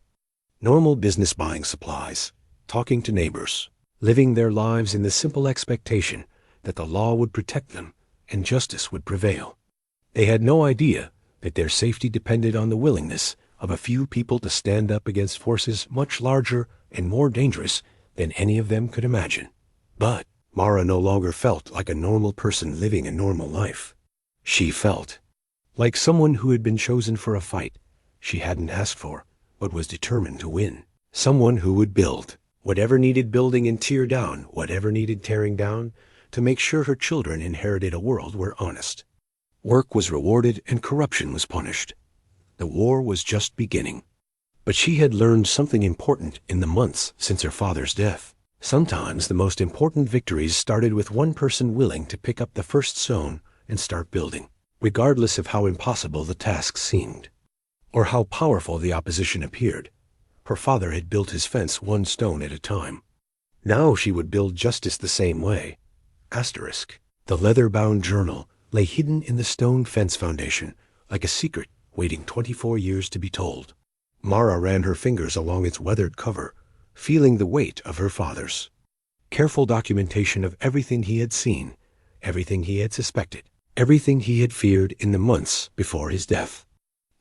Normal business, buying supplies, talking to neighbors, living their lives in the simple expectation that the law would protect them and justice would prevail. They had no idea that their safety depended on the willingness of a few people to stand up against forces much larger and more dangerous than any of them could imagine. But Mara no longer felt like a normal person living a normal life. She felt like someone who had been chosen for a fight she hadn't asked for, but was determined to win. Someone who would build whatever needed building and tear down whatever needed tearing down to make sure her children inherited a world where honest work was rewarded and corruption was punished. The war was just beginning. But she had learned something important in the months since her father's death. Sometimes the most important victories started with one person willing to pick up the first stone and start building, regardless of how impossible the task seemed, or how powerful the opposition appeared. Her father had built his fence one stone at a time. Now she would build justice the same way. Asterisk. The leather-bound journal lay hidden in the stone fence foundation, like a secret waiting 24 years to be told. Mara ran her fingers along its weathered cover, feeling the weight of her father's careful documentation of everything he had seen, everything he had suspected, everything he had feared in the months before his death.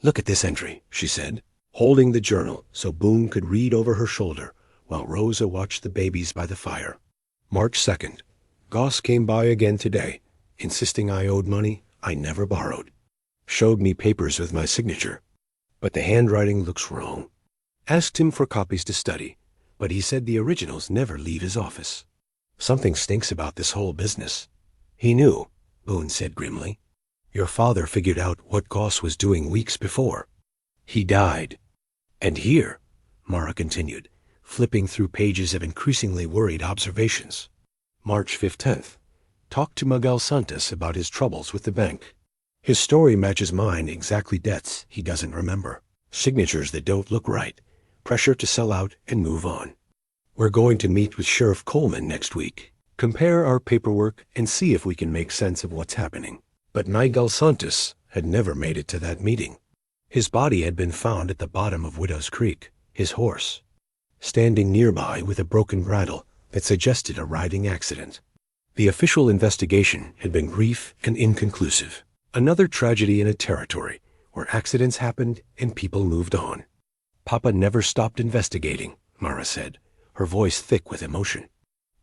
Look at this entry, she said, holding the journal so Boone could read over her shoulder while Rosa watched the babies by the fire. March 2nd. Goss came by again today, insisting I owed money I never borrowed. Showed me papers with my signature, but the handwriting looks wrong. Asked him for copies to study, but he said the originals never leave his office. Something stinks about this whole business. He knew, Boone said grimly. Your father figured out what Goss was doing weeks before. He died. And here, Mara continued, flipping through pages of increasingly worried observations. March 15th. Talked to Miguel Santos about his troubles with the bank. His story matches mine, exactly debts he doesn't remember, signatures that don't look right, pressure to sell out and move on. We're going to meet with Sheriff Coleman next week, compare our paperwork and see if we can make sense of what's happening. But Miguel Santos had never made it to that meeting. His body had been found at the bottom of Widow's Creek, his horse standing nearby with a broken bridle that suggested a riding accident. The official investigation had been brief and inconclusive. Another tragedy in a territory where accidents happened and people moved on. Papa never stopped investigating, Mara said, her voice thick with emotion.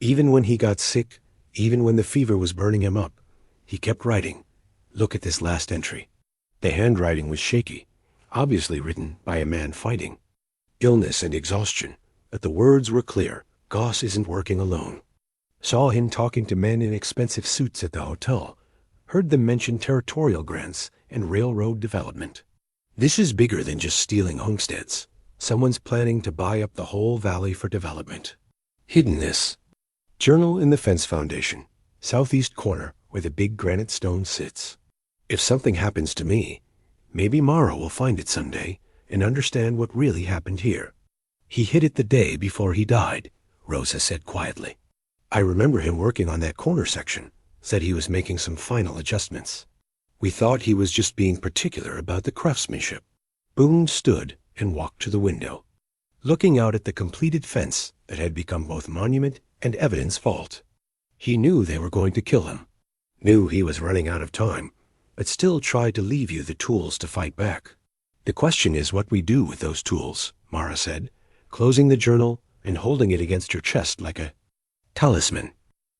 Even when he got sick, even when the fever was burning him up, he kept writing. Look at this last entry. The handwriting was shaky, obviously written by a man fighting. Illness and exhaustion, but the words were clear. Goss isn't working alone. Saw him talking to men in expensive suits at the hotel. Heard them mention territorial grants and railroad development. This is bigger than just stealing homesteads. Someone's planning to buy up the whole valley for development. Hiddenness. Journal in the Fence Foundation, southeast corner where the big granite stone sits. If something happens to me, maybe Mara will find it someday and understand what really happened here. He hid it the day before he died, Rosa said quietly. I remember him working on that corner section, said he was making some final adjustments. We thought he was just being particular about the craftsmanship. Boone stood and walked to the window, looking out at the completed fence that had become both monument and evidence vault. He knew they were going to kill him, knew he was running out of time, but still tried to leave you the tools to fight back. The question is what we do with those tools, Mara said, closing the journal and holding it against her chest like a talisman.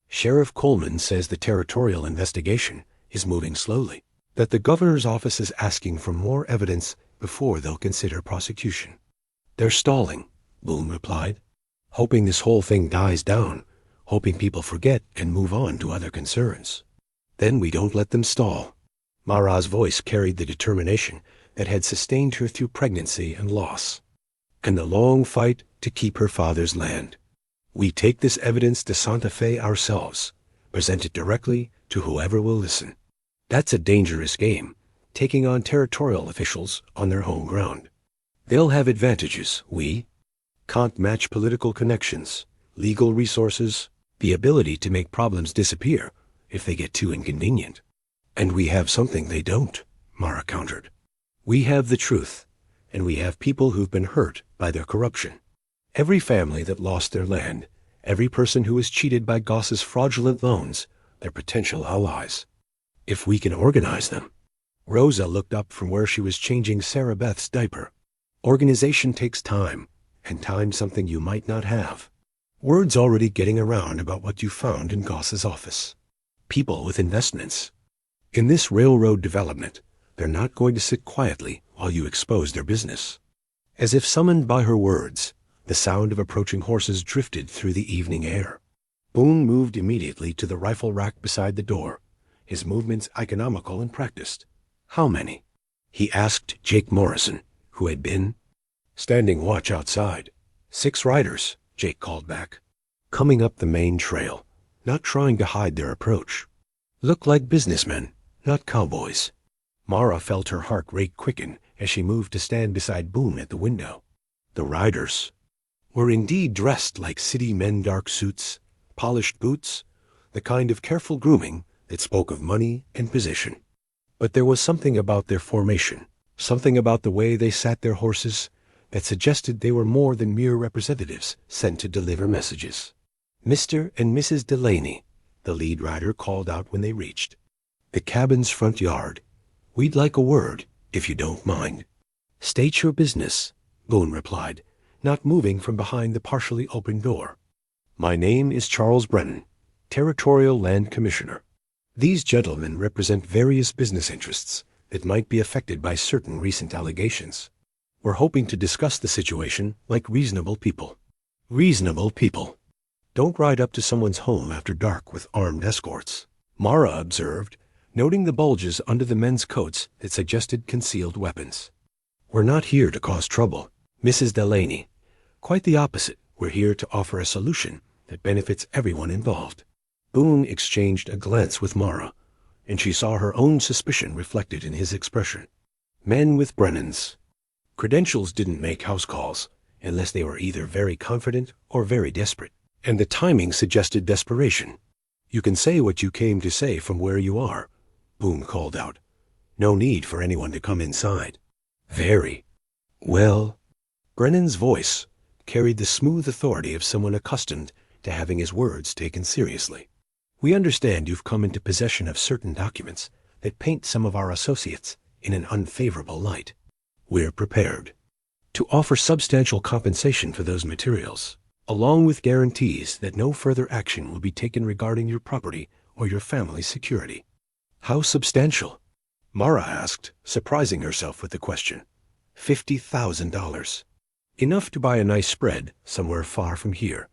Sheriff Coleman says the territorial investigation is moving slowly, that the governor's office is asking for more evidence before they'll consider prosecution. They're stalling, Boone replied, hoping this whole thing dies down, hoping people forget and move on to other concerns. Then we don't let them stall. Mara's voice carried the determination that had sustained her through pregnancy and loss, and the long fight to keep her father's land. We take this evidence to Santa Fe ourselves, present it directly to whoever will listen. That's a dangerous game, taking on territorial officials on their home ground. They'll have advantages. We can't match political connections, legal resources, the ability to make problems disappear if they get too inconvenient. And we have something they don't, Mara countered. We have the truth, and we have people who've been hurt by their corruption. Every family that lost their land, every person who was cheated by Goss's fraudulent loans, they're potential allies. If we can organize them. Rosa looked up from where she was changing Sarah Beth's diaper. Organization takes time, and time's something you might not have. Word's already getting around about what you found in Goss's office. People with investments. In this railroad development, they're not going to sit quietly while you expose their business. As if summoned by her words, the sound of approaching horses drifted through the evening air. Boone moved immediately to the rifle rack beside the door, his movements economical and practiced. How many? He asked Jake Morrison, who had been standing watch outside. 6 riders, Jake called back, coming up the main trail, not trying to hide their approach. Looked like businessmen, not cowboys. Mara felt her heart rate quicken as she moved to stand beside Boone at the window. The riders were indeed dressed like city men, dark suits, polished boots, the kind of careful grooming that spoke of money and position. But there was something about their formation, something about the way they sat their horses, that suggested they were more than mere representatives sent to deliver messages. Mr. and Mrs. Delaney, the lead rider called out when they reached the cabin's front yard. We'd like a word, if you don't mind. State your business, Boone replied, not moving from behind the partially open door. My name is Charles Brennan, Territorial Land Commissioner. These gentlemen represent various business interests that might be affected by certain recent allegations. We're hoping to discuss the situation like reasonable people. Reasonable people. Don't ride up to someone's home after dark with armed escorts, Mara observed, noting the bulges under the men's coats that suggested concealed weapons. We're not here to cause trouble, Mrs. Delaney. Quite the opposite. We're here to offer a solution that benefits everyone involved. Boone exchanged a glance with Mara, and she saw her own suspicion reflected in his expression. Men with Brennans. Credentials didn't make house calls, unless they were either very confident or very desperate, and the timing suggested desperation. You can say what you came to say from where you are, Boone called out. No need for anyone to come inside. Very. Well, Brennan's voice carried the smooth authority of someone accustomed to having his words taken seriously. We understand you've come into possession of certain documents that paint some of our associates in an unfavorable light. We're prepared to offer substantial compensation for those materials, along with guarantees that no further action will be taken regarding your property or your family's security." "How substantial?" Mara asked, surprising herself with the question. $50,000. Enough to buy a nice spread somewhere far from here.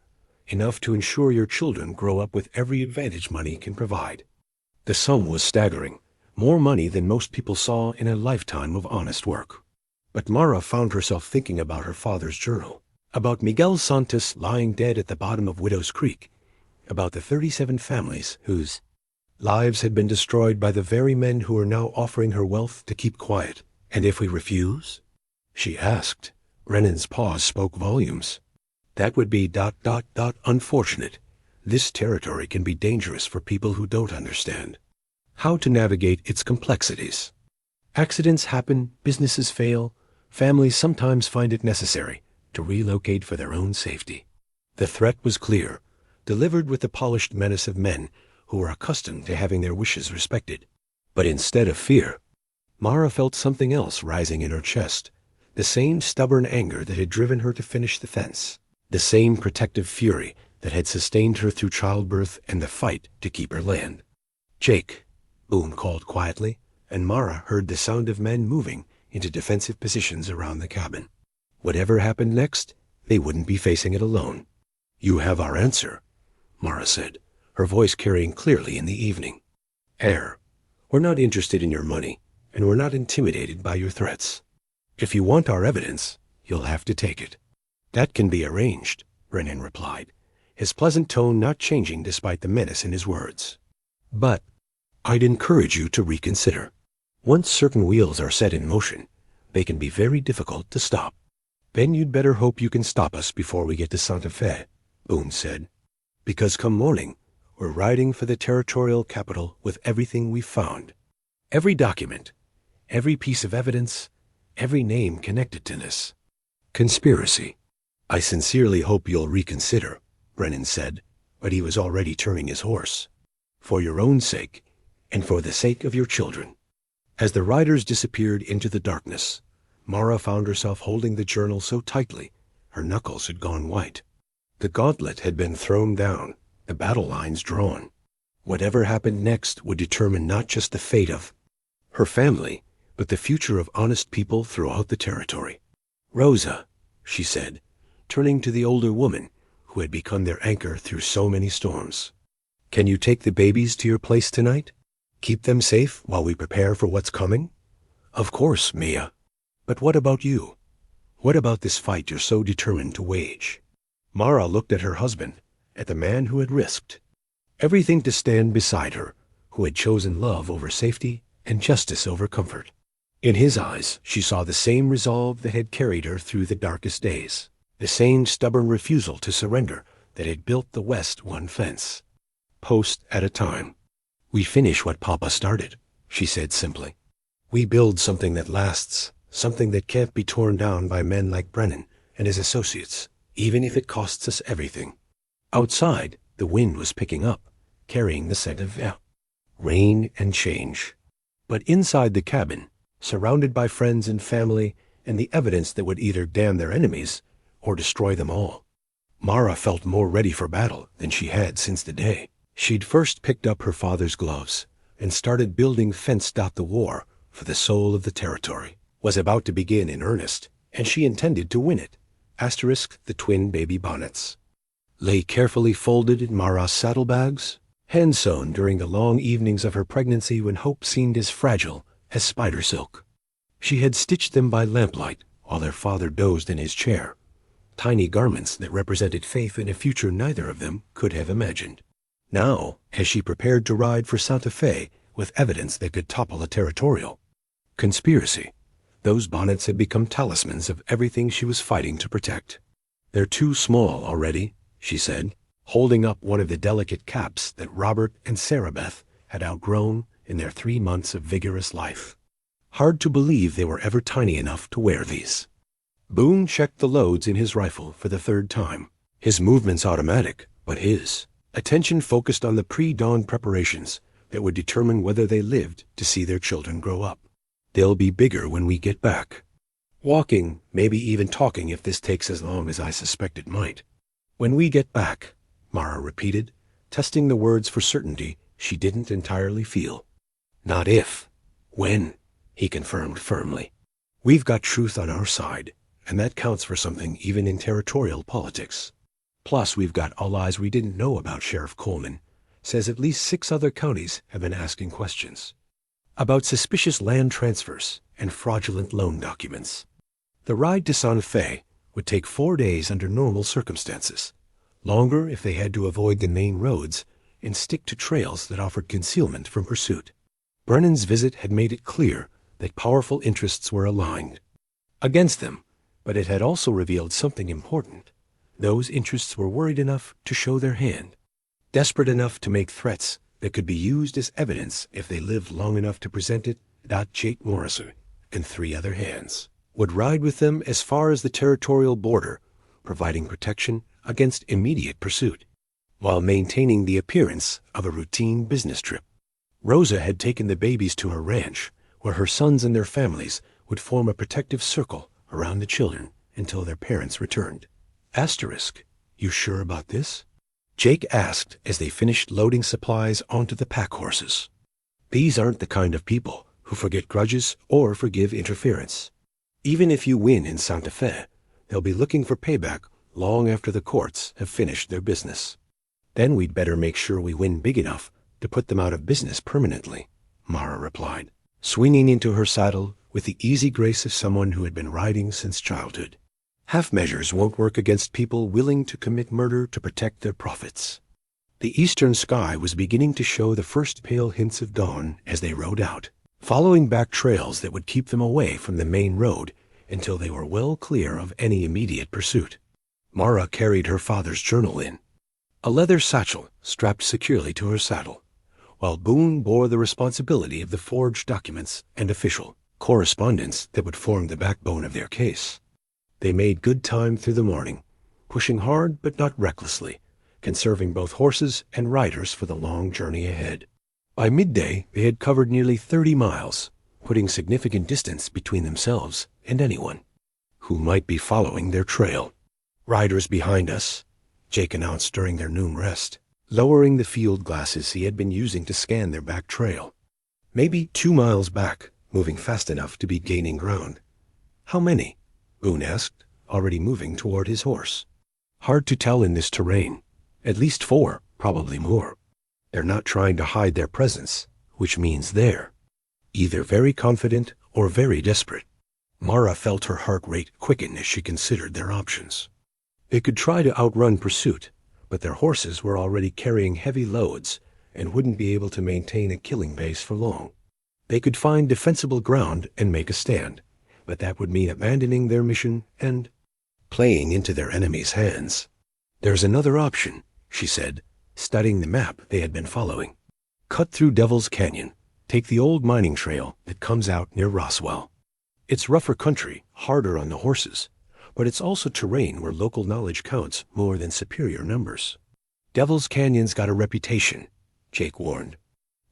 Enough to ensure your children grow up with every advantage money can provide. The sum was staggering, more money than most people saw in a lifetime of honest work. But Mara found herself thinking about her father's journal, about Miguel Santos lying dead at the bottom of Widow's Creek, about the 37 families whose lives had been destroyed by the very men who were now offering her wealth to keep quiet. "And if we refuse?" she asked. Brennan's pause spoke volumes. "That would be ... unfortunate. This territory can be dangerous for people who don't understand how to navigate its complexities. Accidents happen, businesses fail, families sometimes find it necessary to relocate for their own safety." The threat was clear, delivered with the polished menace of men who were accustomed to having their wishes respected. But instead of fear, Mara felt something else rising in her chest, the same stubborn anger that had driven her to finish the fence, the same protective fury that had sustained her through childbirth and the fight to keep her land. "Jake," Boone called quietly, and Mara heard the sound of men moving into defensive positions around the cabin. Whatever happened next, they wouldn't be facing it alone. "You have our answer," Mara said, her voice carrying clearly in the evening. "Air, we're not interested in your money, and we're not intimidated by your threats. If you want our evidence, you'll have to take it." "That can be arranged," Brennan replied, his pleasant tone not changing despite the menace in his words. "But I'd encourage you to reconsider. Once certain wheels are set in motion, they can be very difficult to stop." "Then you'd better hope you can stop us before we get to Santa Fe," Boone said. "Because come morning, we're riding for the territorial capital with everything we've found. Every document, every piece of evidence, every name connected to this conspiracy." "I sincerely hope you'll reconsider," Brennan said, but he was already turning his horse. "For your own sake, and for the sake of your children." As the riders disappeared into the darkness, Mara found herself holding the journal so tightly, her knuckles had gone white. The gauntlet had been thrown down, the battle lines drawn. Whatever happened next would determine not just the fate of her family, but the future of honest people throughout the territory. "Rosa," she said, turning to the older woman who had become their anchor through so many storms. "Can you take the babies to your place tonight? Keep them safe while we prepare for what's coming?" "Of course, Mia. But what about you? What about this fight you're so determined to wage?" Mara looked at her husband, at the man who had risked everything to stand beside her, who had chosen love over safety and justice over comfort. In his eyes, she saw the same resolve that had carried her through the darkest days, the same stubborn refusal to surrender that had built the West one fence, post at a time. "We finish what Papa started," she said simply. "We build something that lasts, something that can't be torn down by men like Brennan and his associates, even if it costs us everything." Outside, the wind was picking up, carrying the scent of rain and change. But inside the cabin, surrounded by friends and family and the evidence that would either damn their enemies or destroy them all, Mara felt more ready for battle than she had since the day she'd first picked up her father's gloves and started building the war for the soul of the territory was about to begin in earnest, and she intended to win it. The twin baby bonnets lay carefully folded in Mara's saddlebags, hand-sewn during the long evenings of her pregnancy when hope seemed as fragile as spider silk. She had stitched them by lamplight while their father dozed in his chair, tiny garments that represented faith in a future neither of them could have imagined. Now, as she prepared to ride for Santa Fe with evidence that could topple a territorial conspiracy, those bonnets had become talismans of everything she was fighting to protect. "They're too small already," she said, holding up one of the delicate caps that Robert and Sarah Beth had outgrown in their 3 months of vigorous life. "Hard to believe they were ever tiny enough to wear these." Boone checked the loads in his rifle for the 3rd time. His movements automatic, but his Attention focused on the pre-dawn preparations that would determine whether they lived to see their children grow up. They'll be bigger when we get back. Walking, maybe even talking if this takes as long as I suspect it might. When we get back, Mara repeated, testing the words for certainty she didn't entirely feel. Not if. When, he confirmed firmly. We've got truth on our side, and that counts for something even in territorial politics. Plus, we've got allies we didn't know about. Sheriff Coleman says at least 6 other counties have been asking questions about suspicious land transfers and fraudulent loan documents. The ride to Santa Fe would take 4 days under normal circumstances, longer if they had to avoid the main roads and stick to trails that offered concealment from pursuit. Brennan's visit had made it clear that powerful interests were aligned against them, but it had also revealed something important. Those interests were worried enough to show their hand, desperate enough to make threats that could be used as evidence if they lived long enough to present it. Jake Morrison and 3 other hands would ride with them as far as the territorial border, providing protection against immediate pursuit, while maintaining the appearance of a routine business trip. Rosa had taken the babies to her ranch, where her sons and their families would form a protective circle around the children until their parents returned. Asterisk, you sure about this? Jake asked as they finished loading supplies onto the pack horses. These aren't the kind of people who forget grudges or forgive interference. Even if you win in Santa Fe, they'll be looking for payback long after the courts have finished their business. Then we'd better make sure we win big enough to put them out of business permanently, Mara replied, swinging into her saddle with the easy grace of someone who had been riding since childhood. Half measures won't work against people willing to commit murder to protect their profits. The eastern sky was beginning to show the first pale hints of dawn as they rode out, following back trails that would keep them away from the main road until they were well clear of any immediate pursuit. Mara carried her father's journal in a leather satchel strapped securely to her saddle, while Boone bore the responsibility of the forged documents and official correspondence that would form the backbone of their case. They made good time through the morning, pushing hard but not recklessly, conserving both horses and riders for the long journey ahead. By midday, they had covered nearly 30 miles, putting significant distance between themselves and anyone who might be following their trail. Riders behind us, Jake announced during their noon rest, lowering the field glasses he had been using to scan their back trail. Maybe 2 miles back, moving fast enough to be gaining ground. How many? Boone asked, already moving toward his horse. Hard to tell in this terrain. At least 4, probably more. They're not trying to hide their presence, which means they're either very confident or very desperate. Mara felt her heart rate quicken as she considered their options. They could try to outrun pursuit, but their horses were already carrying heavy loads and wouldn't be able to maintain a killing pace for long. They could find defensible ground and make a stand, but that would mean abandoning their mission and playing into their enemy's hands. There's another option, she said, studying the map they had been following. Cut through Devil's Canyon, take the old mining trail that comes out near Roswell. It's rougher country, harder on the horses, but it's also terrain where local knowledge counts more than superior numbers. Devil's Canyon's got a reputation, Jake warned.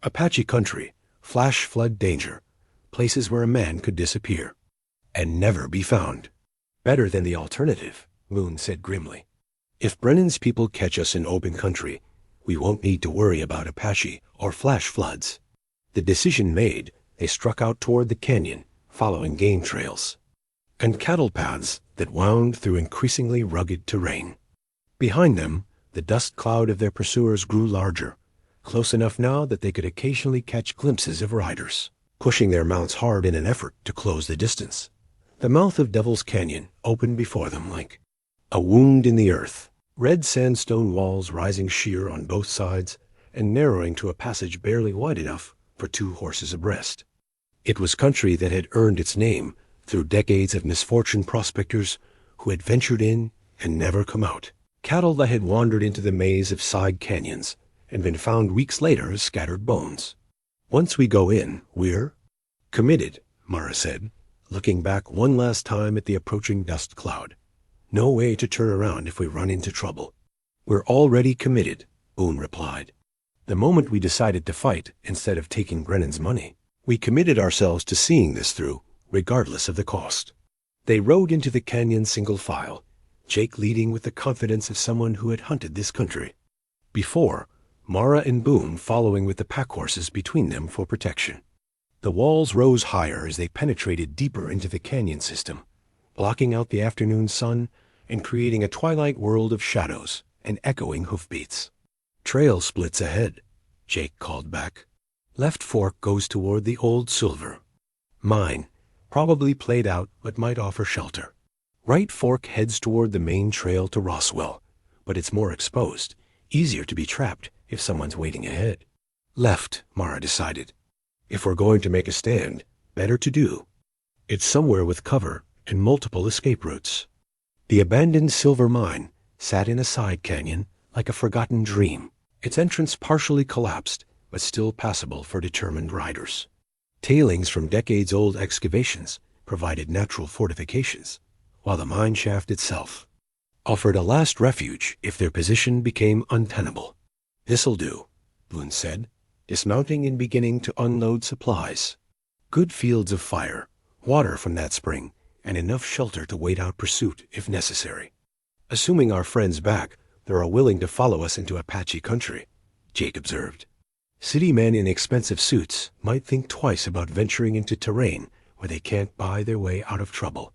Apache country, flash flood danger, places where a man could disappear and never be found. Better than the alternative, Boone said grimly. If Brennan's people catch us in open country, we won't need to worry about Apache or flash floods. The decision made, they struck out toward the canyon, following game trails and cattle paths that wound through increasingly rugged terrain. Behind them, the dust cloud of their pursuers grew larger, close enough now that they could occasionally catch glimpses of riders, pushing their mounts hard in an effort to close the distance. The mouth of Devil's Canyon opened before them like a wound in the earth, red sandstone walls rising sheer on both sides and narrowing to a passage barely wide enough for 2 horses abreast. It was country that had earned its name through decades of misfortune prospectors who had ventured in and never come out. Cattle that had wandered into the maze of side canyons and been found weeks later as scattered bones. Once we go in, we're committed, Mara said, looking back one last time at the approaching dust cloud. No way to turn around if we run into trouble. We're already committed, Boone replied. The moment we decided to fight instead of taking Brennan's money, we committed ourselves to seeing this through, regardless of the cost. They rode into the canyon single file, Jake leading with the confidence of someone who had hunted this country before, Mara and Boone following with the pack horses between them for protection. The walls rose higher as they penetrated deeper into the canyon system, blocking out the afternoon sun and creating a twilight world of shadows and echoing hoofbeats. Trail splits ahead, Jake called back. Left fork goes toward the old silver. Mine, probably played out but might offer shelter. Right fork heads toward the main trail to Roswell, but it's more exposed, easier to be trapped if someone's waiting ahead. Left, Mara decided. If we're going to make a stand, better to do. It's somewhere with cover and multiple escape routes. The abandoned silver mine sat in a side canyon like a forgotten dream, its entrance partially collapsed but still passable for determined riders. Tailings from decades-old excavations provided natural fortifications, while the mine shaft itself offered a last refuge if their position became untenable. This'll do, Boone said, dismounting and beginning to unload supplies. Good fields of fire, water from that spring, and enough shelter to wait out pursuit if necessary. Assuming our friends back, they're willing to follow us into Apache country, Jake observed. City men in expensive suits might think twice about venturing into terrain where they can't buy their way out of trouble.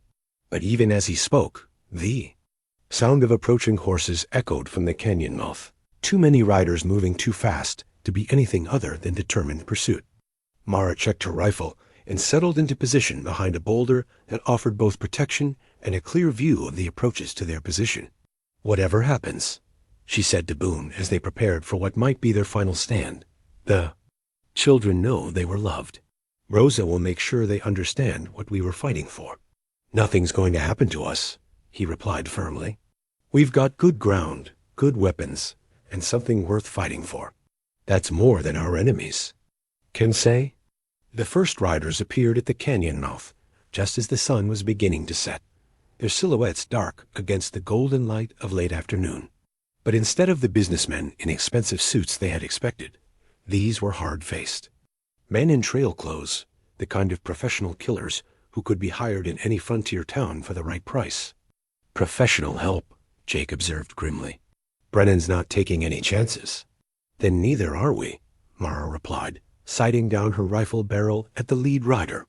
But even as he spoke, the sound of approaching horses echoed from the canyon mouth. Too many riders moving too fast to be anything other than determined pursuit. Mara checked her rifle and settled into position behind a boulder that offered both protection and a clear view of the approaches to their position. Whatever happens, she said to Boone as they prepared for what might be their final stand, the children know they were loved. Rosa will make sure they understand what we were fighting for. Nothing's going to happen to us, he replied firmly. We've got good ground, good weapons, and something worth fighting for. That's more than our enemies can say. The first riders appeared at the canyon mouth, just as the sun was beginning to set, their silhouettes dark against the golden light of late afternoon. But instead of the businessmen in expensive suits they had expected, these were hard-faced. Men in trail clothes, the kind of professional killers who could be hired in any frontier town for the right price. Professional help, Jake observed grimly. Brennan's not taking any chances. Then neither are we, Mara replied, sighting down her rifle barrel at the lead rider.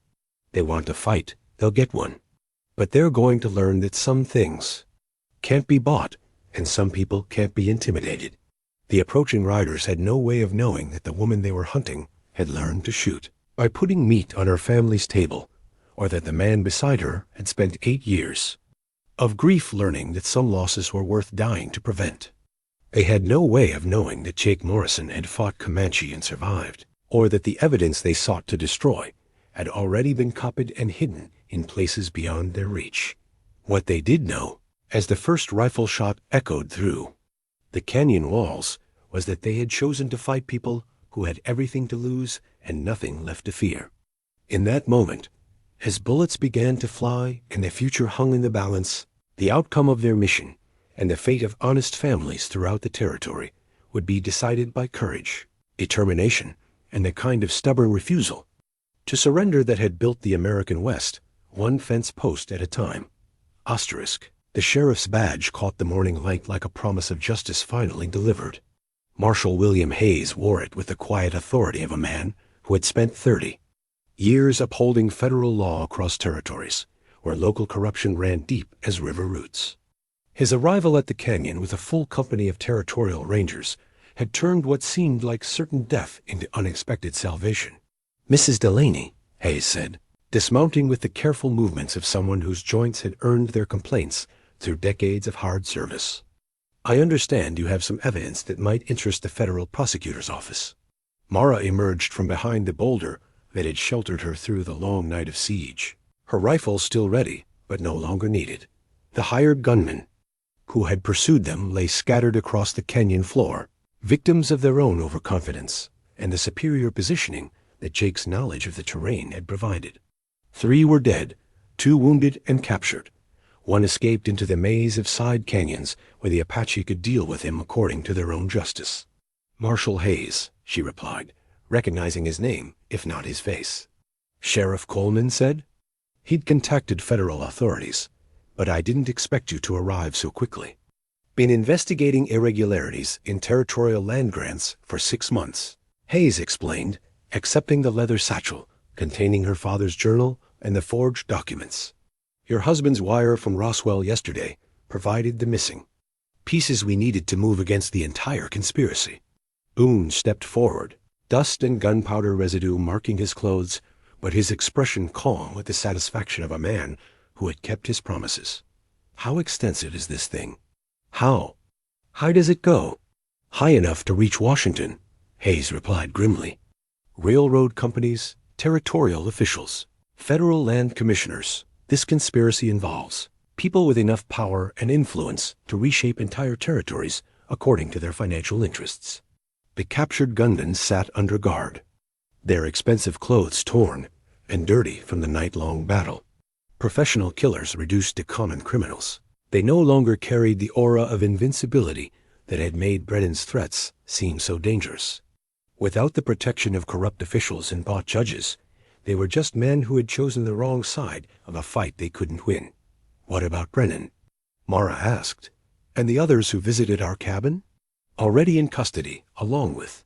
They want to fight, they'll get one. But they're going to learn that some things can't be bought, and some people can't be intimidated. The approaching riders had no way of knowing that the woman they were hunting had learned to shoot by putting meat on her family's table, or that the man beside her had spent 8 years of grief learning that some losses were worth dying to prevent. They had no way of knowing that Jake Morrison had fought Comanche and survived, or that the evidence they sought to destroy had already been copied and hidden in places beyond their reach. What they did know, as the first rifle shot echoed through the canyon walls, was that they had chosen to fight people who had everything to lose and nothing left to fear. In that moment, as bullets began to fly and the future hung in the balance, the outcome of their mission and the fate of honest families throughout the territory would be decided by courage, determination, and the kind of stubborn refusal to surrender that had built the American West, one fence post at a time. Asterisk. The sheriff's badge caught the morning light like a promise of justice finally delivered. Marshal William Hayes wore it with the quiet authority of a man who had spent 30 years upholding federal law across territories where local corruption ran deep as river roots. His arrival at the canyon with a full company of territorial rangers had turned what seemed like certain death into unexpected salvation. Mrs. Delaney, Hayes said, dismounting with the careful movements of someone whose joints had earned their complaints through decades of hard service. I understand you have some evidence that might interest the federal prosecutor's office. Mara emerged from behind the boulder that had sheltered her through the long night of siege, her rifle still ready, but no longer needed. The hired gunmen who had pursued them lay scattered across the canyon floor, victims of their own overconfidence and the superior positioning that Jake's knowledge of the terrain had provided. 3 were dead, 2 wounded and captured. 1 escaped into the maze of side canyons where the Apache could deal with him according to their own justice. Marshal Hayes, she replied, recognizing his name, if not his face. Sheriff Coleman said. He'd contacted federal authorities, but I didn't expect you to arrive so quickly. Been investigating irregularities in territorial land grants for 6 months, Hayes explained, accepting the leather satchel containing her father's journal and the forged documents. Your husband's wire from Roswell yesterday provided the missing pieces we needed to move against the entire conspiracy. Boone stepped forward, dust and gunpowder residue marking his clothes, but his expression calm with the satisfaction of a man who had kept his promises. How extensive is this thing? How? High does it go? High enough to reach Washington, Hayes replied grimly. Railroad companies, territorial officials, federal land commissioners. This conspiracy involves people with enough power and influence to reshape entire territories according to their financial interests. The captured gunmen sat under guard, their expensive clothes torn and dirty from the night-long battle. Professional killers reduced to common criminals. They no longer carried the aura of invincibility that had made Brennan's threats seem so dangerous. Without the protection of corrupt officials and bought judges, they were just men who had chosen the wrong side of a fight they couldn't win. What about Brennan? Mara asked. And the others who visited our cabin? Already in custody, along with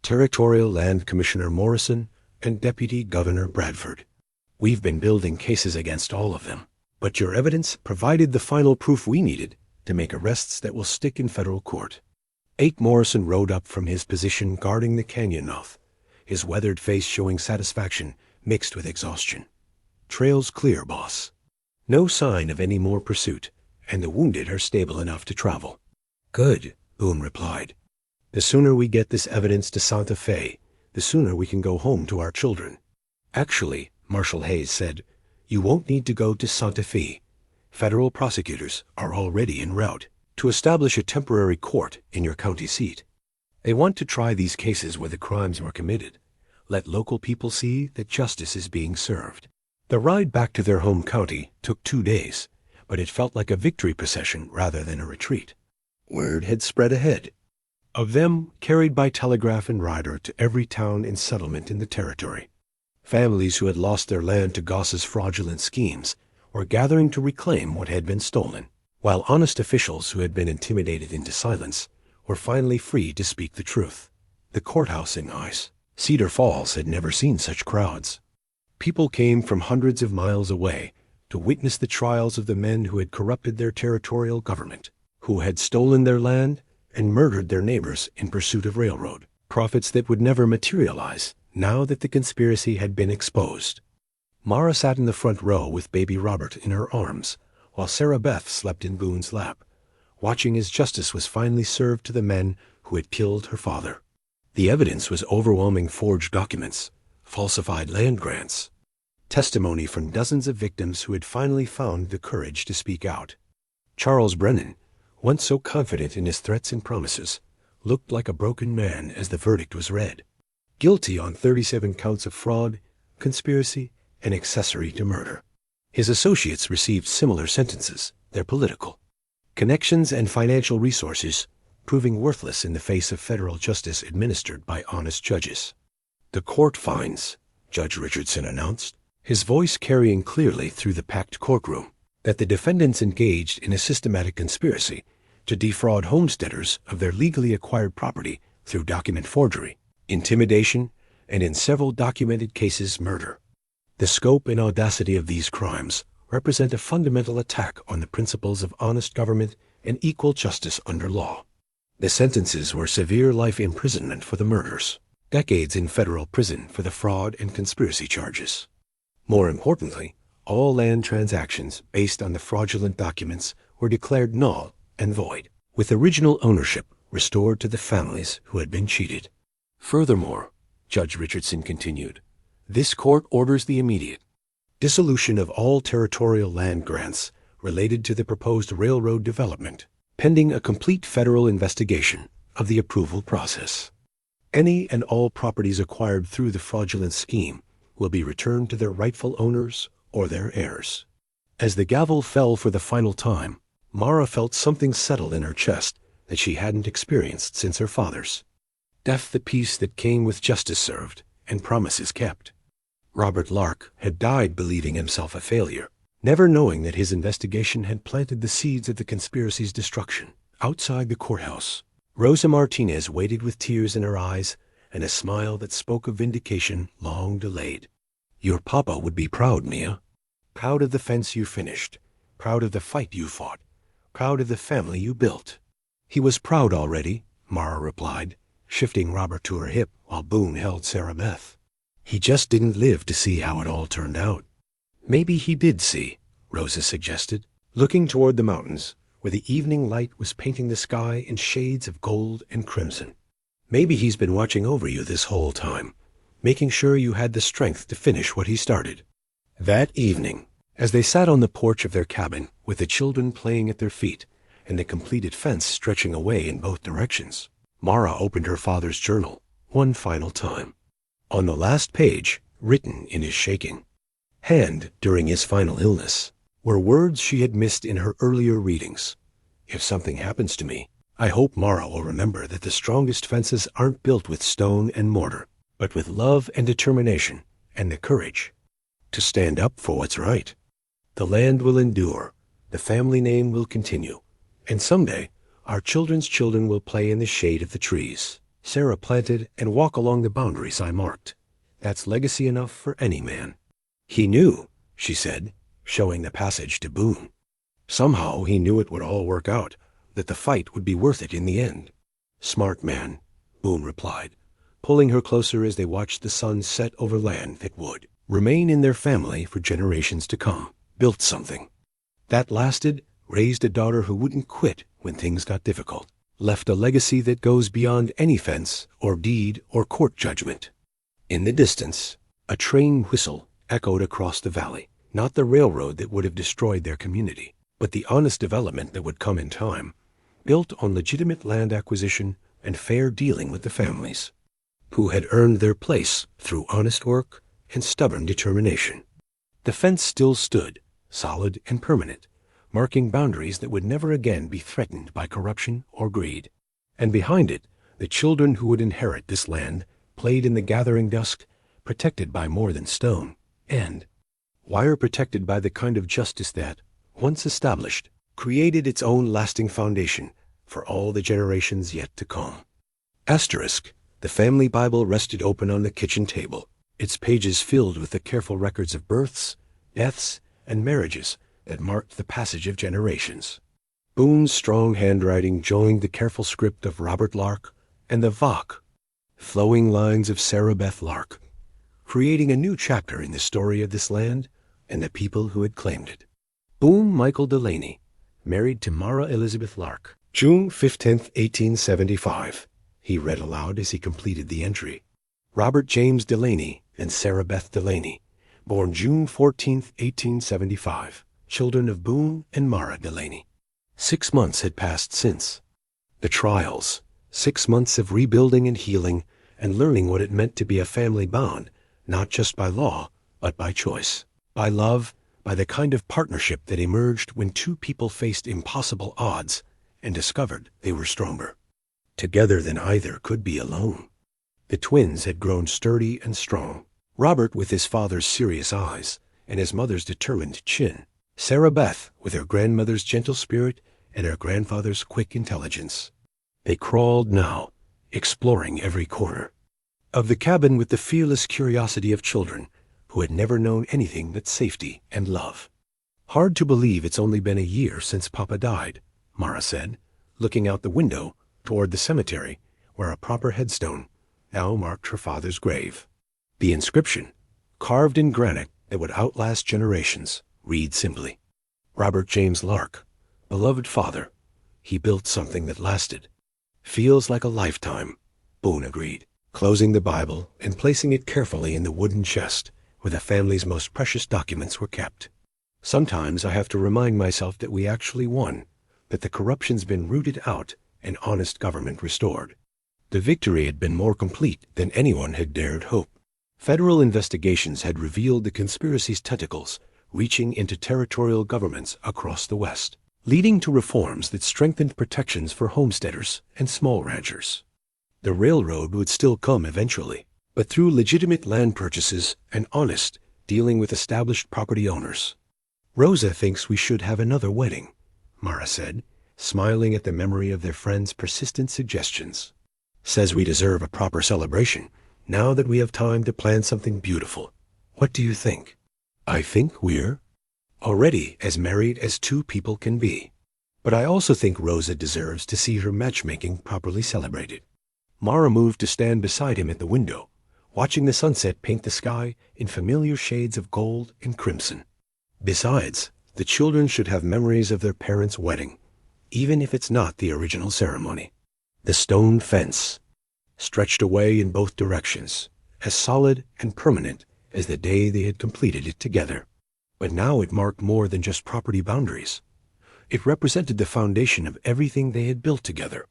Territorial Land Commissioner Morrison and Deputy Governor Bradford. We've been building cases against all of them, but your evidence provided the final proof we needed to make arrests that will stick in federal court. Ake Morrison rode up from his position guarding the canyon mouth, his weathered face showing satisfaction mixed with exhaustion. Trail's clear, boss. No sign of any more pursuit, and the wounded are stable enough to travel. Good, Boone replied. The sooner we get this evidence to Santa Fe, the sooner we can go home to our children. Actually, Marshal Hayes said, you won't need to go to Santa Fe. Federal prosecutors are already en route to establish a temporary court in your county seat. They want to try these cases where the crimes were committed. Let local people see that justice is being served. The ride back to their home county took 2 days, but it felt like a victory procession rather than a retreat. Word had spread ahead of them, carried by telegraph and rider to every town and settlement in the territory. Families who had lost their land to Goss's fraudulent schemes were gathering to reclaim what had been stolen, while honest officials who had been intimidated into silence were finally free to speak the truth. The courthouse in Cedar Falls had never seen such crowds. People came from hundreds of miles away to witness the trials of the men who had corrupted their territorial government, who had stolen their land and murdered their neighbors in pursuit of railroad profits that would never materialize now that the conspiracy had been exposed. Mara sat in the front row with baby Robert in her arms, while Sarah Beth slept in Boone's lap, watching as justice was finally served to the men who had killed her father. The evidence was overwhelming: forged documents, falsified land grants, testimony from dozens of victims who had finally found the courage to speak out. Charles Brennan, once so confident in his threats and promises, looked like a broken man as the verdict was read. Guilty on 37 counts of fraud, conspiracy, and accessory to murder. His associates received similar sentences, their political connections and financial resources proving worthless in the face of federal justice administered by honest judges. The court finds, Judge Richardson announced, his voice carrying clearly through the packed courtroom, that the defendants engaged in a systematic conspiracy to defraud homesteaders of their legally acquired property through document forgery, intimidation, and in several documented cases, murder. The scope and audacity of these crimes represent a fundamental attack on the principles of honest government and equal justice under law. The sentences were severe life imprisonment for the murders, decades in federal prison for the fraud and conspiracy charges. More importantly, all land transactions based on the fraudulent documents were declared null and void, with original ownership restored to the families who had been cheated. Furthermore, Judge Richardson continued, this court orders the immediate dissolution of all territorial land grants related to the proposed railroad development, pending a complete federal investigation of the approval process. Any and all properties acquired through the fraudulent scheme will be returned to their rightful owners or their heirs. As the gavel fell for the final time, Mara felt something settle in her chest that she hadn't experienced since her father's. Death the peace that came with justice served and promises kept. Robert Lark had died believing himself a failure, never knowing that his investigation had planted the seeds of the conspiracy's destruction. Outside the courthouse, Rosa Martinez waited with tears in her eyes and a smile that spoke of vindication long delayed. Your papa would be proud, Mia. Proud of the fence you finished, proud of the fight you fought, proud of the family you built. He was proud already, Mara replied, shifting Robert to her hip while Boone held Sarah Beth. He just didn't live to see how it all turned out. Maybe he did see, Rosa suggested, looking toward the mountains, where the evening light was painting the sky in shades of gold and crimson. Maybe he's been watching over you this whole time, making sure you had the strength to finish what he started. That evening, as they sat on the porch of their cabin, with the children playing at their feet and the completed fence stretching away in both directions, Mara opened her father's journal one final time. On the last page, written in his shaking hand during his final illness, were words she had missed in her earlier readings. If something happens to me, I hope Mara will remember that the strongest fences aren't built with stone and mortar, but with love and determination and the courage to stand up for what's right. The land will endure, the family name will continue, and someday our children's children will play in the shade of the trees Sarah planted and walk along the boundaries I marked. That's legacy enough for any man. He knew, she said, showing the passage to Boone. Somehow he knew it would all work out, that the fight would be worth it in the end. Smart man, Boone replied, pulling her closer as they watched the sun set over land that would remain in their family for generations to come. Built something that lasted, raised a daughter who wouldn't quit when things got difficult, left a legacy that goes beyond any fence or deed or court judgment. In the distance, a train whistle echoed across the valley, not the railroad that would have destroyed their community, but the honest development that would come in time, built on legitimate land acquisition and fair dealing with the families who had earned their place through honest work and stubborn determination. The fence still stood, solid and permanent, marking boundaries that would never again be threatened by corruption or greed. And behind it, the children who would inherit this land played in the gathering dusk, protected by more than stone, and wire protected by the kind of justice that, once established, created its own lasting foundation for all the generations yet to come. Asterisk, the family Bible rested open on the kitchen table, its pages filled with the careful records of births, deaths, and marriages that marked the passage of generations. Boone's strong handwriting joined the careful script of Robert Lark and the Vach, flowing lines of Sarah Beth Lark, creating a new chapter in the story of this land and the people who had claimed it. Boone Michael Delaney, married to Mara Elizabeth Lark, June 15, 1875, he read aloud as he completed the entry. Robert James Delaney and Sarah Beth Delaney, born June 14, 1875. Children of Boone and Mara Delaney. 6 months had passed since. The trials, 6 months of rebuilding and healing and learning what it meant to be a family bound, not just by law, but by choice, by love, by the kind of partnership that emerged when two people faced impossible odds and discovered they were stronger together than either could be alone. The twins had grown sturdy and strong, Robert with his father's serious eyes and his mother's determined chin, Sarah Beth with her grandmother's gentle spirit and her grandfather's quick intelligence. They crawled now, exploring every corner of the cabin with the fearless curiosity of children who had never known anything but safety and love. Hard to believe it's only been a year since Papa died, Mara said, looking out the window toward the cemetery where a proper headstone now marked her father's grave. The inscription, carved in granite that would outlast generations, read simply, Robert James Lark, beloved father, he built something that lasted. Feels like a lifetime, Boone agreed, closing the Bible and placing it carefully in the wooden chest where the family's most precious documents were kept. Sometimes I have to remind myself that we actually won, that the corruption's been rooted out and honest government restored. The victory had been more complete than anyone had dared hope. Federal investigations had revealed the conspiracy's tentacles reaching into territorial governments across the West, leading to reforms that strengthened protections for homesteaders and small ranchers. The railroad would still come eventually, but through legitimate land purchases and honest dealing with established property owners. Rosa thinks we should have another wedding, Mara said, smiling at the memory of their friend's persistent suggestions. Says we deserve a proper celebration, now that we have time to plan something beautiful. What do you think? I think we're already as married as two people can be. But I also think Rosa deserves to see her matchmaking properly celebrated. Mara moved to stand beside him at the window, watching the sunset paint the sky in familiar shades of gold and crimson. Besides, the children should have memories of their parents' wedding, even if it's not the original ceremony. The stone fence stretched away in both directions, as solid and permanent as the day they had completed it together. But now it marked more than just property boundaries. It represented the foundation of everything they had built together,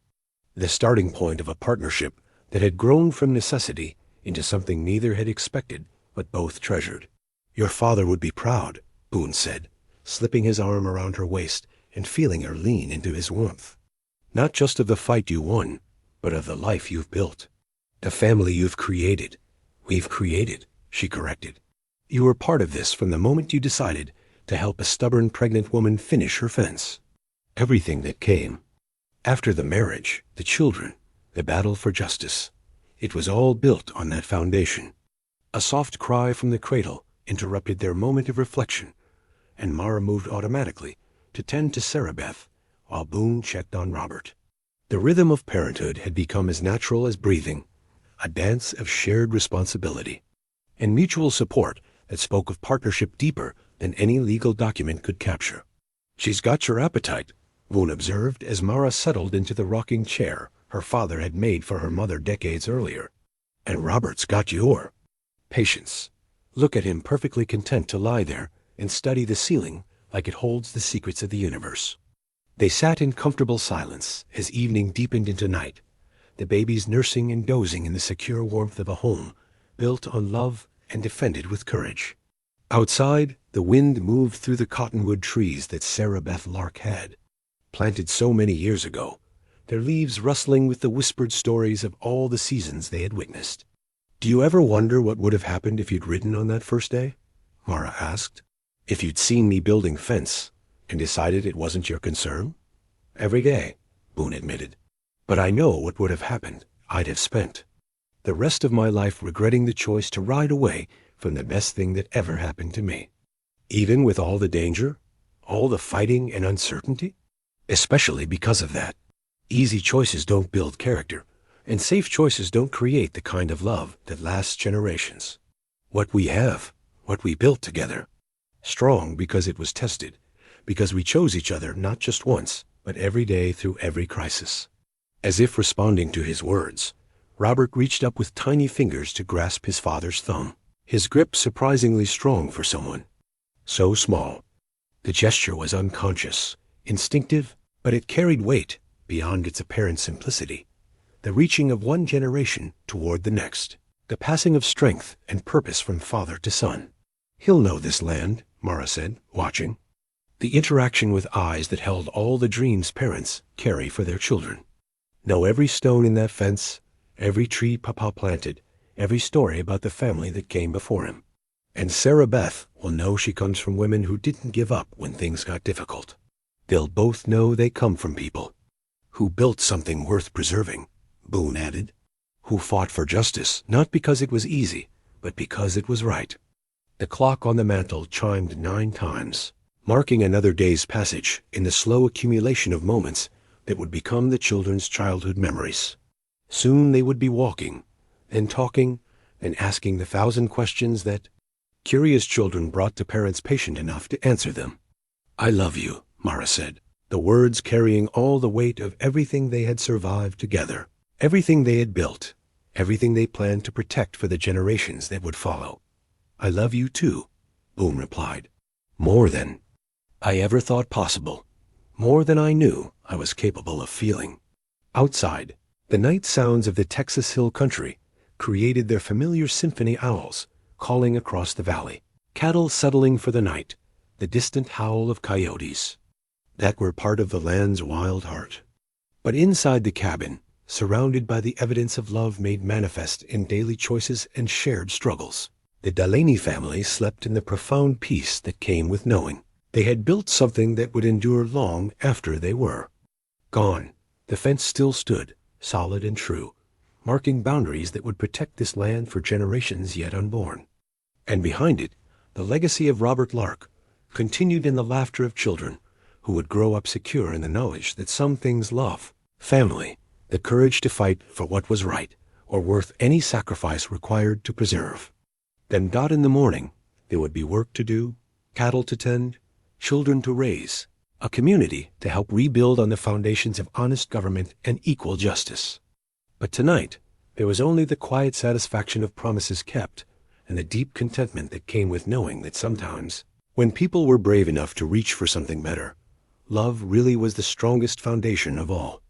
the starting point of a partnership that had grown from necessity into something neither had expected but both treasured. Your father would be proud, Boone said, slipping his arm around her waist and feeling her lean into his warmth. Not just of the fight you won, but of the life you've built. The family you've created. We've created, she corrected. You were part of this from the moment you decided to help a stubborn pregnant woman finish her fence. Everything that came after the marriage, the children, the battle for justice, it was all built on that foundation. A soft cry from the cradle interrupted their moment of reflection, and Mara moved automatically to tend to Sarah Beth while Boone checked on Robert. The rhythm of parenthood had become as natural as breathing, a dance of shared responsibility and mutual support that spoke of partnership deeper than any legal document could capture. She's got your appetite, Boone observed as Mara settled into the rocking chair her father had made for her mother decades earlier. And Robert's got your patience. Look at him, perfectly content to lie there and study the ceiling like it holds the secrets of the universe. They sat in comfortable silence as evening deepened into night, the babies nursing and dozing in the secure warmth of a home built on love and defended with courage. Outside, the wind moved through the cottonwood trees that Sarah Beth Lark had planted so many years ago, their leaves rustling with the whispered stories of all the seasons they had witnessed. Do you ever wonder what would have happened if you'd ridden on that first day? Mara asked. If you'd seen me building fence and decided it wasn't your concern? Every day, Boone admitted. But I know what would have happened. I'd have spent the rest of my life regretting the choice to ride away from the best thing that ever happened to me. Even with all the danger, all the fighting and uncertainty? Especially because of that. Easy choices don't build character, and safe choices don't create the kind of love that lasts generations. What we have, what we built together. Strong because it was tested, because we chose each other not just once, but every day through every crisis. As if responding to his words, Robert reached up with tiny fingers to grasp his father's thumb, his grip surprisingly strong for someone so small. The gesture was unconscious, instinctive, but it carried weight beyond its apparent simplicity, the reaching of one generation toward the next, the passing of strength and purpose from father to son. He'll know this land, Mara said, watching. The interaction with eyes that held all the dreams parents carry for their children. Know every stone in that fence, every tree Papa planted, every story about the family that came before him. And Sarah Beth will know she comes from women who didn't give up when things got difficult. They'll both know they come from people who built something worth preserving, Boone added, who fought for justice, not because it was easy, but because it was right. The clock on the mantel chimed 9 times, marking another day's passage in the slow accumulation of moments that would become the children's childhood memories. Soon they would be walking, then talking, and asking the 1,000 questions that curious children brought to parents patient enough to answer them. I love you, Mara said, the words carrying all the weight of everything they had survived together, everything they had built, everything they planned to protect for the generations that would follow. I love you too, Boone replied. More than I ever thought possible, more than I knew I was capable of feeling. Outside, the night sounds of the Texas Hill Country created their familiar symphony owls calling across the valley, cattle settling for the night, the distant howl of coyotes that were part of the land's wild heart. But inside the cabin, surrounded by the evidence of love made manifest in daily choices and shared struggles. The Delaney family slept in the profound peace that came with knowing they had built something that would endure long after they were gone. The fence still stood, solid and true, marking boundaries that would protect this land for generations yet unborn. And behind it, the legacy of Robert Lark continued in the laughter of children who would grow up secure in the knowledge that some things love, family, the courage to fight for what was right or worth any sacrifice required to preserve. Then in the morning, there would be work to do, cattle to tend, children to raise, a community to help rebuild on the foundations of honest government and equal justice. But tonight, there was only the quiet satisfaction of promises kept and the deep contentment that came with knowing that sometimes, when people were brave enough to reach for something better, love really was the strongest foundation of all.